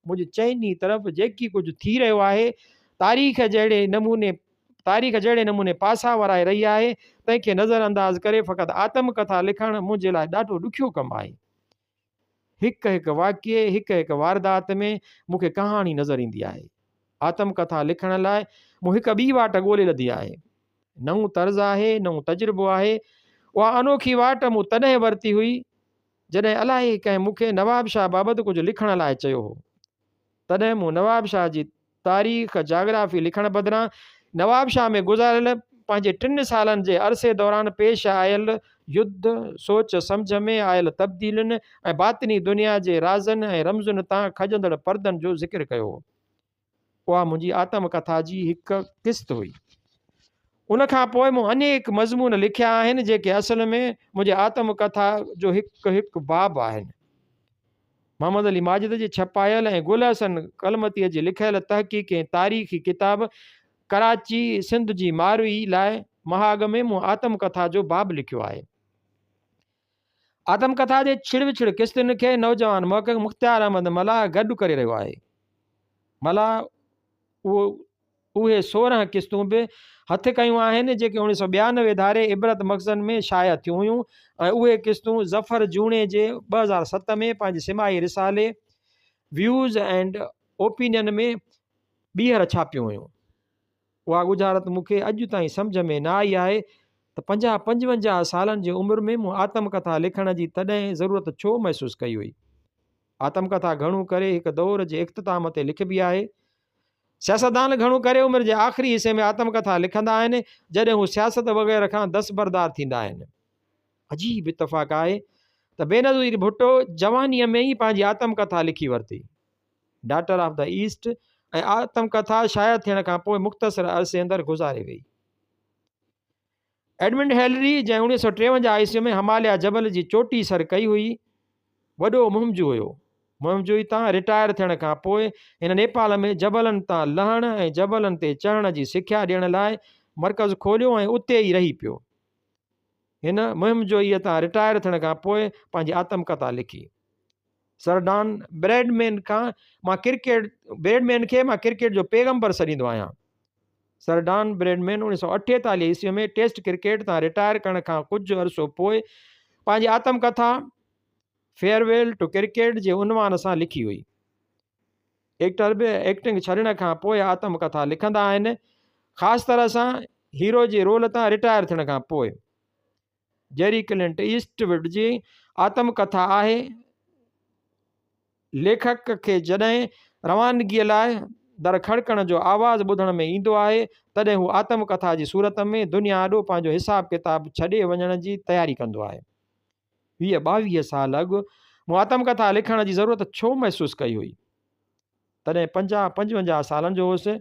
मुंहिंजी चइनी तरफ़ जेकी कुझु थी रहियो आहे तारीख़ जहिड़े नमूने पासा वराए रही आहे तंहिंखे नज़रअंदाज़ करे फ़क़ति आत्मकथा लिखणु मुंहिंजे लाइ ॾाढो ॾुखियो कमु आहे। हिकु हिकु वाक्य हिकु हिकु वारदात में मूंखे कहाणी नज़र ईंदी आहे। आत्मकथा लिखण लाइ मूं हिकु ॿी वाट ॻोल्हे लधी आहे। नओं तर्ज़ु आहे, नओं तजुर्बो आहे। उहा अनोखी वाट मूं तॾहिं वरिती हुई जॾहिं अलाए कंहिं मूंखे नवाब शाह बाबति कुझु लिखण लाइ चयो हो। तॾहिं मूं नवाब शाह जी तारीख़ जाग्राफी लिखण बदिरां नवाब शाह में गुज़ारियल पंहिंजे 3 सालनि जे अरसे दौरान पेश आयल युद्ध, सोच सम्झ में आयल तब्दीलियुनि ऐं बातिनी दुनिया जे राज़नि ऐं रमज़ुनि तां खजंदड़ परदनि जो ज़िक्र कयो हो। उहा मुंहिंजी आत्मकथा जी हिकु किस्त हुई। उनखां पोइ मूं अनेक मज़मून लिखिया आहिनि जेके असल में मुंहिंजे आत्मकथा जो हिकु हिकु बाब आहिनि। मोहम्मद अली माजिद जी छपायल ऐं गुल हसन कलमतीअ जी लिखियल तहक़ीक़ ऐं तारीख़ी किताब कराची सिंध जी मारवी लाइ महाग में मूं आत्मकथा जो बाब लिखियो आहे। आत्मकथा जे छिड़ किस्तुनि खे नौजवान महक़क़ मुख़्तियार अहमद मल्लाह गॾु करे रहियो आहे। मल्लाह उहे 16 किस्तूं बि हथु कयूं आहिनि जेके 1992 धारे इबरत मक़ज़दनि में शाया थियूं हुयूं ऐं उहे किस्तूं ज़फ़र जूणे जे 2007 में पंहिंजे सिमाही रिसाले व्यूज़ एंड ओपिनियन में ॿीहर छापियूं हुयूं। उहा गुज़ारत मूंखे अॼु ताईं सम्झ में न आई आहे त 55 सालनि जी उमिरि में मूं आत्मकथा लिखण जी तॾहिं ज़रूरत छो महसूसु कई हुई। आत्मकथा घणो करे हिकु दौर जे इख़्तिताम ते लिखबी आहे। सियासतदान घणो करे उमिरि जे आख़िरी हिसे में आत्मकथा लिखंदा आहिनि जॾहिं हू सियासत वग़ैरह खां दस्तबरदार थींदा आहिनि। अजीब इतफ़ाक़ आहे त बेनज़ीर भुट्टो जवानीअ में ई पंहिंजी आत्मकथा लिखी वरिती, डॉटर ऑफ द ईस्ट, ऐं आत्मकथा शाया थियण खां पोइ मुख़्तसर अरसे अंदरि गुज़ारे वई। एडमंड हिलरी जंहिं 1953 ईस्वी में हिमालय जबल जी चोटी सर कई हुई, वॾो मुहिमजो हुयो। मुहिमजो तां रिटायर थियण खां पोइ हिन नेपाल में जबलनि तां लहण ऐं जबलनि ते चढ़ण जी सिख्या ॾियण लाइ मर्कज़ खोलियो ऐं उते ई रही पियो। हिन मुहिम जो इहे तां रिटायर थियण खां पोइ पंहिंजी आत्मकथा लिखी। सर डॉन ब्रैडमैन खे मां क्रिकेट जो पैगंबर सॾींदो आहियां। सर डॉन ब्रैडमैन 1948 ईस्वी में टेस्ट क्रिकेट तां रिटायर करण खां कुझु अरसो पोइ पंहिंजी आत्मकथा फेयरवेल टू क्रिकेट जे उनवान सां लिखी हुई। एक्टर बि एक्टिंग छॾण खां पोइ आत्मकथा लिखंदा आहिनि, ख़ासि तरह सां हीरो जे रोल तां रिटायर थियण खां पोइ। जेरी क्लिंट ईस्टवुड जी आत्मकथा आहे, लेखक खे जॾहिं रवानगीअ लाइ दर खड़कण जो आवाज़ु ॿुधण में ईंदो आहे तॾहिं हू आत्मकथा जी सूरत में दुनिया ॾो पंहिंजो हिसाब किताब छॾे वञण जी तयारी कंदो आहे। 22 साल अॻु मूं आत्मकथा लिखण जी ज़रूरत छो महसूसु कई हुई? तॾहिं 55 सालनि जो हुउसि,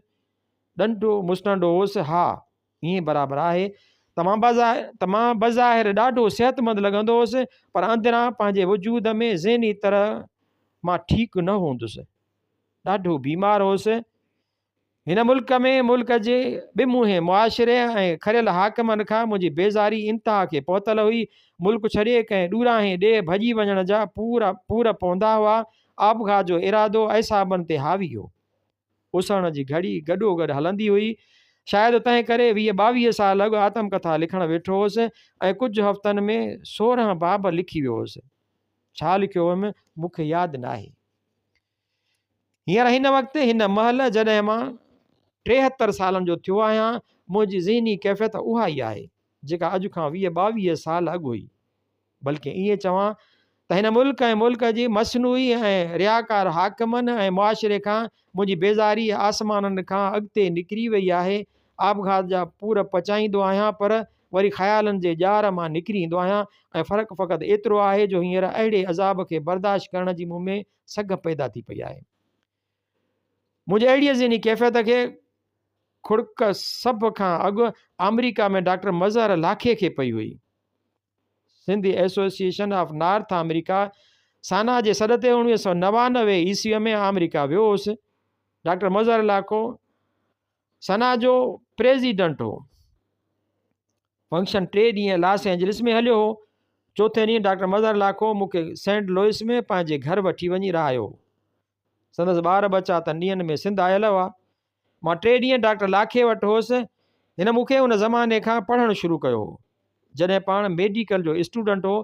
ॾंडो मुस्टंडो हुउसि। हा, ईअं बराबरि आहे। तमामु बज़ाहिर ॾाढो सिहतमंद लॻंदो हुउसि, पर अंदरां पंहिंजे वजूद में ज़हनी तरह मां ठीकु न हूंदुसि, ॾाढो बीमार हुउसि। हिन मुल्क में मुल्क जे ॿिमुहे मुआशिरे ऐं खरियल हाकमनि खां मुंहिंजी बेज़ारी इंतिहा खे पहुतल हुई। मुल्क छॾे कंहिं ॾूरांहें ॾे भॼी वञण जा पूर पवंदा हुआ। आबघात जो इरादो ऐसाबनि ते हावी हो। उसण जी घड़ी गॾोगॾु हलंदी हुई। शायदि तंहिं करे 22 साल अॻु आत्मकथा लिखणु वेठो हुउसि ऐं कुझु हफ़्तनि में 16 बाब लिखी वियो हुउसि। छा लिखियो हुअमि मूंखे यादि न आहे। हींअर हिन वक़्तु हिन महिल जॾहिं मां 73 सालनि जो थियो आहियां, मुंहिंजी ज़हनी कैफ़ियत उहा ई आहे जेका अॼु खां 22 साल अॻु हुई। बल्कि ईअं चवां त हिन मुल्क ऐं मुल्क जी मसनूई ऐं रियाकार हाकमनि ऐं मुआशिरे खां मुंहिंजी बेज़ारी आसमाननि खां अॻिते निकिरी वई आहे। आबघात जा पूर पचाईंदो आहियां, पर वरी ख़्यालनि जे ॼार मां निकिरी ईंदो आहियां। ऐं फ़र्क़ु फ़क़ति एतिरो आहे जो हींअर अहिड़े अज़ाब खे बर्दाश्त करण जी मूं में सघ पैदा थी पई आहे। मुंहिंजी अहिड़ीअ ज़हनी कैफ़ियत खे खुड़क सभ खां अॻु अमेरिका में डॉक्टर मज़हर लाखे खे पई हुई। Sindhi association of North America साना जे सॾ ते 1999 ईस्वीअ में अमेरिका वियो हुउसि। डॉक्टर मज़हर लाखो सना जो प्रेसिडेंट हो। फंक्शन 3 ॾींहं लॉस एंजलिस में हलियो हो। चौथे ॾींहुं डॉक्टर मज़हर लाखो मूंखे सेंट लुइस में पंहिंजे घर वठी वञी रहायो। संदसि ॿार बचा त ॾींहंनि में सिंध आयल हुआ। मां 3 ॾींहं डॉक्टर लाखे वटि हुउसि। हिन मूंखे उन ज़माने खां पढ़णु शुरू कयो हो जॾहिं पाण मेडिकल जो स्टूडेंट हो।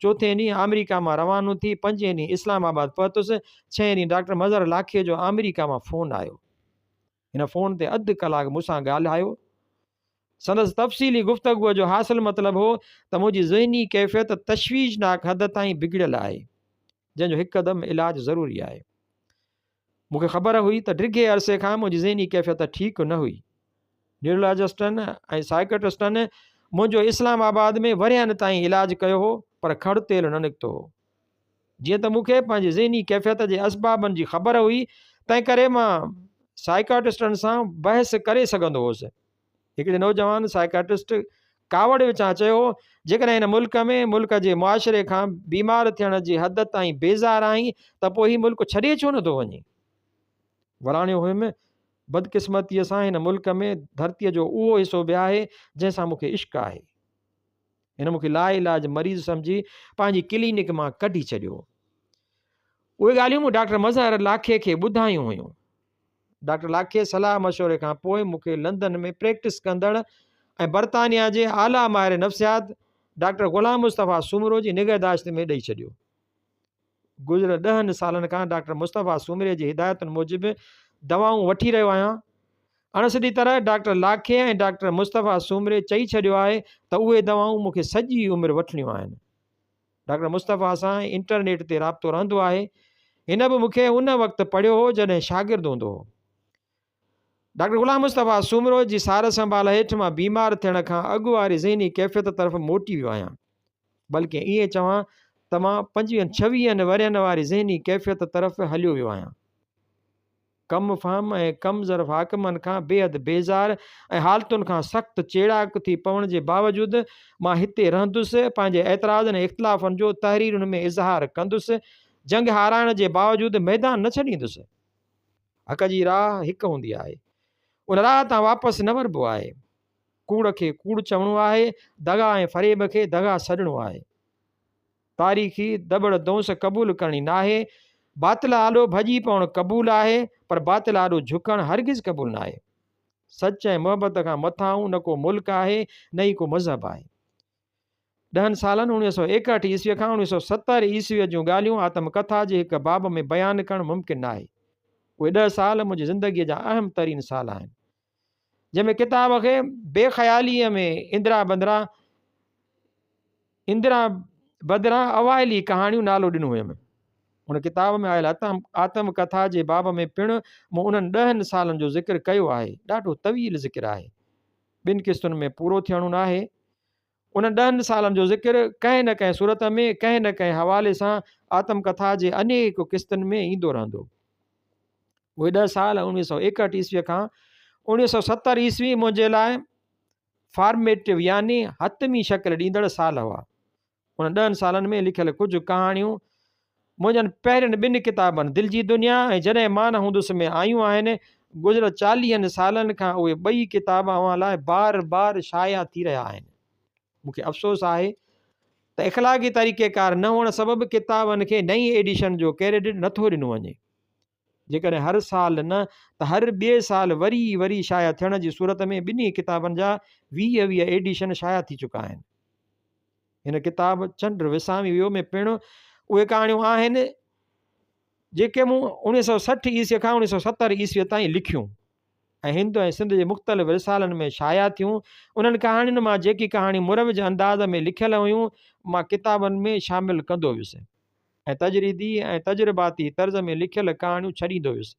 चौथे ॾींहुं अमेरिका मां रवानो थी 5 ॾींहुं इस्लामाबाद पहुतुसि। 6 ॾींहुं डॉक्टर मज़हर लाखे जो अमेरिका मां फ़ोन आयो। हिन फ़ोन ते अधु कलाक मूंसां ॻाल्हायो। संदसि तफ़सीली गुफ़्तगूअ जो हासिल मतिलबु हो त मुंहिंजी ज़हनी कैफ़ियत तशवीशनाक हद ताईं बिगड़ियल आहे, जंहिंजो हिकदमि इलाजु ज़रूरी आहे। मूंखे ख़बर हुई त डिघे अरसे खां मुंहिंजी ज़हनी कैफ़ियत ठीकु न हुई। न्यूरोलॉजिस्टनि ऐं साइकेट्रिस्टनि मुंहिंजो इस्लामाबाद में वरियनि ताईं इलाजु कयो हो, पर खड़ तेल न निकितो हो। जीअं त मूंखे पंहिंजी ज़हनी कैफ़ियत जे असबाबनि जी ख़बर हुई, तंहिं करे मां साइकाट्रिस्टनि सां बहस करे सघंदो हुउसि। हिकिड़े नौजवान साइकाट्रिस्ट कावड़ विचां चयो, जेकॾहिं हिन मुल्क में मुल्क जे मुआशिरे खां बीमार थियण जी हद ताईं बेज़ार आहीं त पोइ हीउ मुल्क छॾे छो नथो वञे? वराणियो हुयुमि, बदकिस्मतीअ सां हिन मुल्क में धरतीअ जो उहो हिसो बि आहे जंहिंसां मूंखे इश्क़ आहे। हिन मूंखे लाइलाज मरीज़ सम्झी पंहिंजी क्लिनिक मां कढी छॾियो। उहे ॻाल्हियूं मूं डॉक्टर मज़हर लाखे खे ॿुधायूं हुयूं। डॉक्टर लाखे सलाह मशवरे खां पोइ मूंखे लंदन में प्रैक्टिस कंदड़ ऐं बरतानिया जे आला माहिर नफ़्सियात डॉक्टर ग़ुलाम मुस्तफ़ा सुमरो जी निगहदाश्त में ॾेई छॾियो। गुज़िरियल 10 सालनि खां डॉक्टर मुस्तफ़ा सुमरे जी हिदायतुनि मूजिबि दवाऊं वठी रहियो आहियां। अणसिधी तरह डॉक्टर लाखे ऐं डॉक्टर मुस्तफ़ा सुमरे चई छॾियो आहे त उहे दवाऊं मूंखे सॼी उमिरि वठणियूं आहिनि। डॉक्टर मुस्तफ़ा सां इंटरनेट ते राब्तो रहंदो आहे। हिन बि मूंखे उन वक़्तु पढ़ियो हो जॾहिं शागिर्दु हूंदो हो। डॉक्टर ग़ुलाम मुस्तफ़ा सुमरो जी सार संभाल हेठि मां बीमार थियण खां अॻु वारी ज़हनी कैफ़ियत तरफ़ मोटी वियो आहियां। बल्कि ईअं चवां त मां 25-26 वरियनि वारी ज़हनी कैफ़ियत तरफ़ हलियो वियो आहियां। कम फ़हम ऐं कम ज़रफ़ हाकिमनि खां बेहदि बेज़ार ऐं हालतुनि खां सख़्तु चेड़ाक थी पवण जे बावजूदि मां हिते रहंदुसि, पंहिंजे एतिराज़नि ऐं इख़्तिलाफ़नि जो तहरीरुनि में इज़हार कंदुसि, जंग हाराइण जे बावजूदि मैदान न छॾींदुसि। हक़ जी राह हिकु हूंदी आहे, उन राह तां वापसि न वरिबो आहे। कूड़ खे कूड़ चवणो आहे, दगा ऐं फ़रेब खे दगा छॾिणो आहे। तारीख़ी दॿड़ दोंस क़बूल करणी नाहे, बातिल आॾो भॼी पवणु क़बूल आहे, पर बातिल आॾो झुकणु हरगिज़ क़बूल न आहे। सच ऐं मुहबत खां मथां न को मुल्क आहे, न ई को मज़हब आहे। 10 सालनि 1961 ईस्वीअ खां 1970 ईस्वीअ जूं ॻाल्हियूं आत्मकथा जे हिकु बाब में बयानु करणु मुमकिन न आहे। उहे 10 साल मुंहिंजी ज़िंदगीअ जा अहम तरीन साल आहिनि, जंहिंमें किताब खे बेख़यालीअ में इंदिरा बदिरां अवाइली कहाणियूं नालो ॾिनो हुयमि। उन किताब में आयल आत्मकथा जे बाब में पिणु मूं उन्हनि 10 सालनि जो ज़िक्र कयो आहे। ॾाढो तवील ज़िक्र आहे, 2 क़िस्तुनि में पूरो थियणो न आहे। उन 10 सालनि जो ज़िक्र कंहिं न कंहिं सूरत में कंहिं न कंहिं हवाले सां आत्मकथा जे अनेक क़िस्तुनि में ईंदो रहंदो। उहे 10 साल 1961 ईस्वीअ खां 1970 ईस्वी मुंहिंजे लाइ फॉर्मेटिव यानी हतमी शक्ल ॾींदड़ साल हुआ। उन 10 सालनि में लिखियल कुझु कहाणियूं मुंहिंजनि पहिरियनि 2 किताबनि दिलि जी दुनिया ऐं जॾहिं मां न हूंदुसि में आयूं आहिनि। गुज़िरियल 40 सालनि खां उहे 2 किताब अव्हां लाइ बार बार शाया थी रहिया आहिनि। मूंखे अफ़सोस आहे त इख़लाक़ी तरीक़ेकार न हुअण सबबि किताबनि खे नई एडिशन जो क्रेडिट नथो ॾिनो वञे। जेकॾहिं हर साल न त हर ॿिए साल वरी शाया थियण जी सूरत में 2 किताबनि जा 20 एडिशन शाया थी चुका आहिनि। हिन किताब चंड विसामी वियो में पिणु उहे कहाणियूं आहिनि जेके मूं 1960 ईस्वीअ खां 1970 ईस्वीअ ताईं लिखियूं ऐं हिंद ऐं सिंध जे मुख़्तलिफ़ रिसालनि में शाया थियूं। उन्हनि कहाणियुनि मां जेकी कहाणी मुरवज अंदाज़ में लिखियल हुयूं, मां किताबनि में शामिलु कंदो वियुसि ऐं तजरीदी ऐं तजुर्बाती तर्ज़ में लिखियल कहाणियूं छॾींदो वियुसि।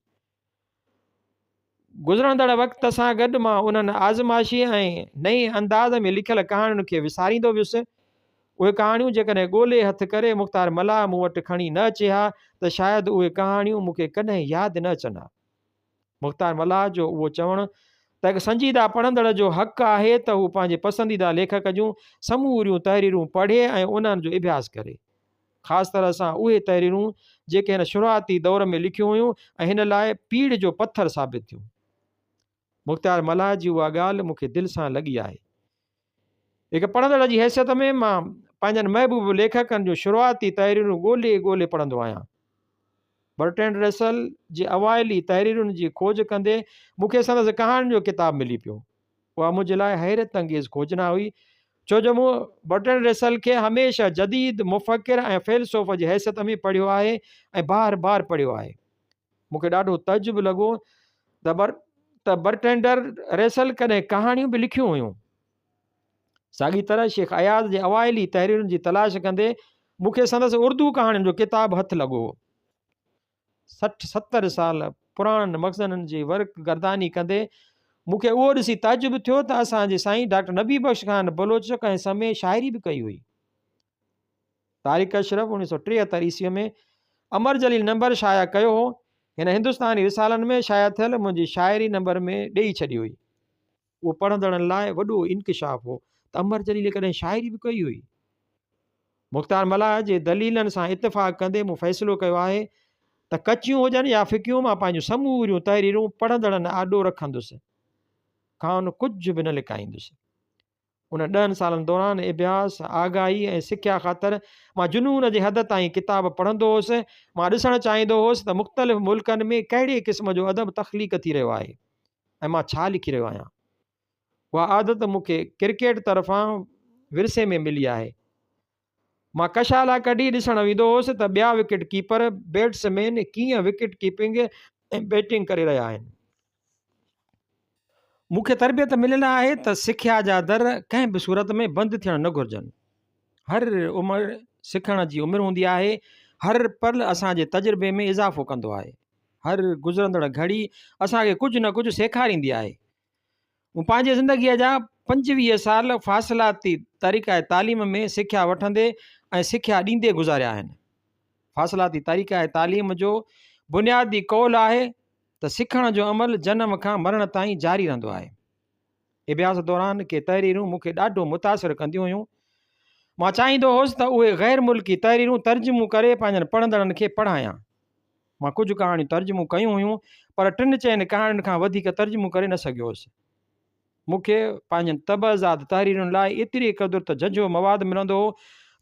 गुज़रंदड़ वक़्त सां गॾु मां उन्हनि आज़माइशी ऐं नई अंदाज़ में लिखियल कहाणियुनि खे विसारींदो वियुसि। उहे कहाणियूं जेकॾहिं ॻोल्हे हथु करे मुख़्तार मल्हाह मूं वटि खणी न अचे हा त शायदि उहे कहाणियूं मूंखे कॾहिं यादि न अचनि हा। मुख़्तार मल्हाह जो उहो चवणु त हिकु संजीदा पढ़ंदड़ जो हक़ु आहे त हू पंहिंजे पसंदीदा लेखक जूं समूरियूं तहरीरूं पढ़े ऐं उन्हनि जो अभ्यास करे, ख़ासि तरह सां उहे तहरीरूं जेके हिन शुरूआती दौर में लिखियूं हुयूं ऐं हिन लाइ पीढ़ जो पथर साबित थियूं। मुख़्तार मल्हाह जी उहा ॻाल्हि मूंखे दिलि सां लॻी आहे। हिकु पढ़ंदड़ जी हैसियत में मां पंहिंजनि महबूब लेखकनि जूं शुरूआती तहरीरूं ॻोल्हे पढ़ंदो आहियां। बर्ट्रैंड रसल जी अवाइली तहरीरुनि जी खोज कंदे मूंखे संदसि कहाणियुनि जो किताब मिली पियो। उहा मुंहिंजे लाइ हैरत अंगेज़ खोज न हुई, छो जो मूं बर्ट्रैंड रसल खे हमेशह जदीद मुफ़क्किर ऐं फ़िलसुफ़ जी हैसियत में पढ़ियो आहे ऐं बार बार पढ़ियो आहे। मूंखे ॾाढो तजुब लॻो त बर्ट्रैंड रसल कॾहिं कहाणियूं बि लिखियूं हुयूं। साॻी तरह शेख अयाज़ जे अवाइली तहरीरुनि जी तलाश कंदे मूंखे संदसि उर्दू कहाणियुनि जो किताब हथु लॻो। 60-70 साल पुराणनि मक़ज़ननि जी वर्क गर्दानी कंदे मूंखे उहो ॾिसी ताजुब थियो त असांजे साईं डॉक्टर नबी बख्श ख़ान बलोच कंहिं समय शाइरी बि कई हुई। तारिक अशरफ 1973 ईस्वीअ में अमर जलील नंबर शाया कयो हो। हिन हिंदुस्तानी रिसालनि में शाया थियल मुंहिंजी शाइरी नंबर में ॾेई छॾी हुई। उहो पढ़ंदड़नि लाइ वॾो इंकिशाफ हो त अमर जलील कॾहिं शाइरी बि कई हुई। मुख़्तार मल्हाह जे दलीलनि सां इतफ़ाक़ कंदे मूं फ़ैसिलो कयो आहे त कचियूं हुजनि या फिकियूं, मां पंहिंजूं समूरियूं तहरीरूं पढ़ंदड़नि आॾो रखंदुसि, खान कुझु बि न लिकाईंदुसि। उन 10 सालनि दौरान अभ्यास, आगाही ऐं सिख्या ख़ातिर मां जुनून जे हद ताईं किताब पढ़ंदो हुउसि। मां ॾिसणु चाहींदो हुउसि त मुख़्तलिफ़ मुल्कनि में कहिड़े क़िस्म जो अदब तख़लीक़ थी रहियो आहे ऐं मां छा लिखी रहियो आहियां। उहा आदत मूंखे क्रिकेट तरफ़ां विरसे में मिली आहे। मां कशाला कढी ॾिसणु वेंदो हुउसि त ॿिया विकेट कीपर बैट्समैन कीअं विकेट कीपिंग ऐं बैटिंग करे रहिया आहिनि। मूंखे तरबियत मिलियल आहे त सिख्या जा दर कंहिं बि सूरत में बंदि थियणु न घुरिजनि। हर उमिरि सिखण जी उमिरि हूंदी आहे। हर पल असांजे तजुर्बे में इज़ाफ़ो कंदो आहे। हर गुज़रंदड़ घड़ी असांखे कुझु न कुझु सेखारींदी आहे। मूं पंहिंजे ज़िंदगीअ जा 25 साल फ़ासिलाती तरीक़े तालीम में सिख्या वठंदे ऐं सिख्या ॾींदे गुज़ारिया आहिनि। फ़ासिलाती तरीक़े तालीम जो बुनियादी कौल आहे त सिखण जो अमल जनम खां मरण ताईं जारी रहंदो आहे। अभ्यास दौरान के तहरीरूं मूंखे ॾाढो मुतासिर कंदियूं हुयूं। मां चाहींदो हुउसि त उहे ग़ैर मुल्की तहरीरूं तर्जुमो करे पंहिंजनि पढ़ंदड़नि खे पढ़ायां। मां कुझु कहाणियूं तर्जुमो कयूं हुयूं, पर 3-4 कहाणियुनि खां वधीक तर्जुमो करे न सघियो हुउसि। मूंखे पंहिंजनि तबज़ात तहरीरुनि लाइ एतिरी क़दुरु त झझो मवादु मिलंदो हो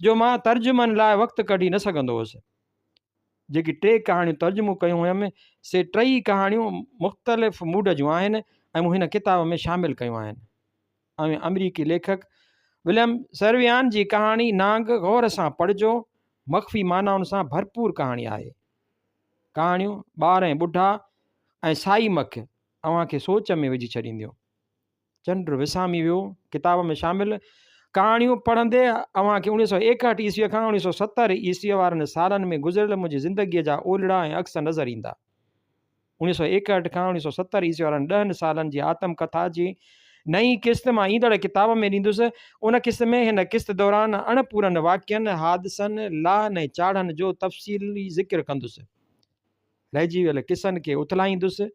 जो मां तर्जुमनि लाइ वक़्तु कढी न सघंदो हुउसि। जेकी 3 कहाणियूं तर्जुमो कयूं हुयमि, से 3 कहाणियूं मुख़्तलिफ़ मूड जूं आहिनि ऐं मूं हिन किताब में शामिलु कयूं आहिनि। ऐं अमरीकी लेखक विलियम सर्वियान जी कहाणी नांग गौर सां पढ़िजो, मख़फ़ी मानाउनि सां भरपूर कहाणी आहे। कहाणियूं ॿार ऐं ॿुढा ऐं साई मख अव्हांखे सोच में विझी छॾींदियूं। चंड विसामी वियो किताब में शामिलु कहाणियूं पढ़ंदे अव्हांखे 1961 ईस्वीअ खां 1970 ईस्वीअ वारनि सालनि में गुज़िरियल मुंहिंजी ज़िंदगीअ जा ओलड़ा ऐं अक्स नज़र ईंदा। 1961 खां 1970 ईस्वी वारनि 10 सालनि जी आत्मकथा जी नई किस्त मां ईंदड़ किताब में ॾींदुसि। उन किस्त में हिन किस्त दौरान अणपूरनि वाक्यनि, हादसनि, लाहनि ऐं चाढ़नि जो तफ़सीली ज़िक्र कंदुसि। रहिजी वियल किसनि खे उथलाईंदुसि,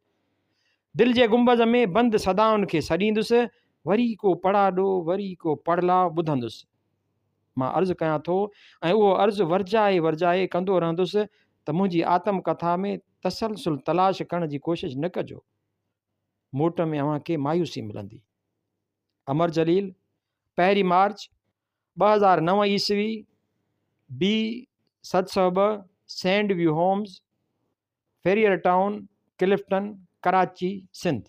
दिलि जे गुंबज़ में बंदि सदाउनि खे सॾींदुसि, वरी को पढ़ाॾो वरी को पढ़ला ॿुधंदुसि। मां अर्ज़ु कयां थो ऐं उहो अर्ज़ु वर्जाए वर्जाए कंदो रहंदुसि त मुंहिंजी आत्मकथा में तसलसुल तलाश करण जी कोशिशि न कजो, मोट में अव्हांखे मायूसी मिलंदी। अमर जलील, 1 मार्च 2009 ईस्वी, B702 Sand View Homes, Frere Town, Clifton, Karachi, Sindh.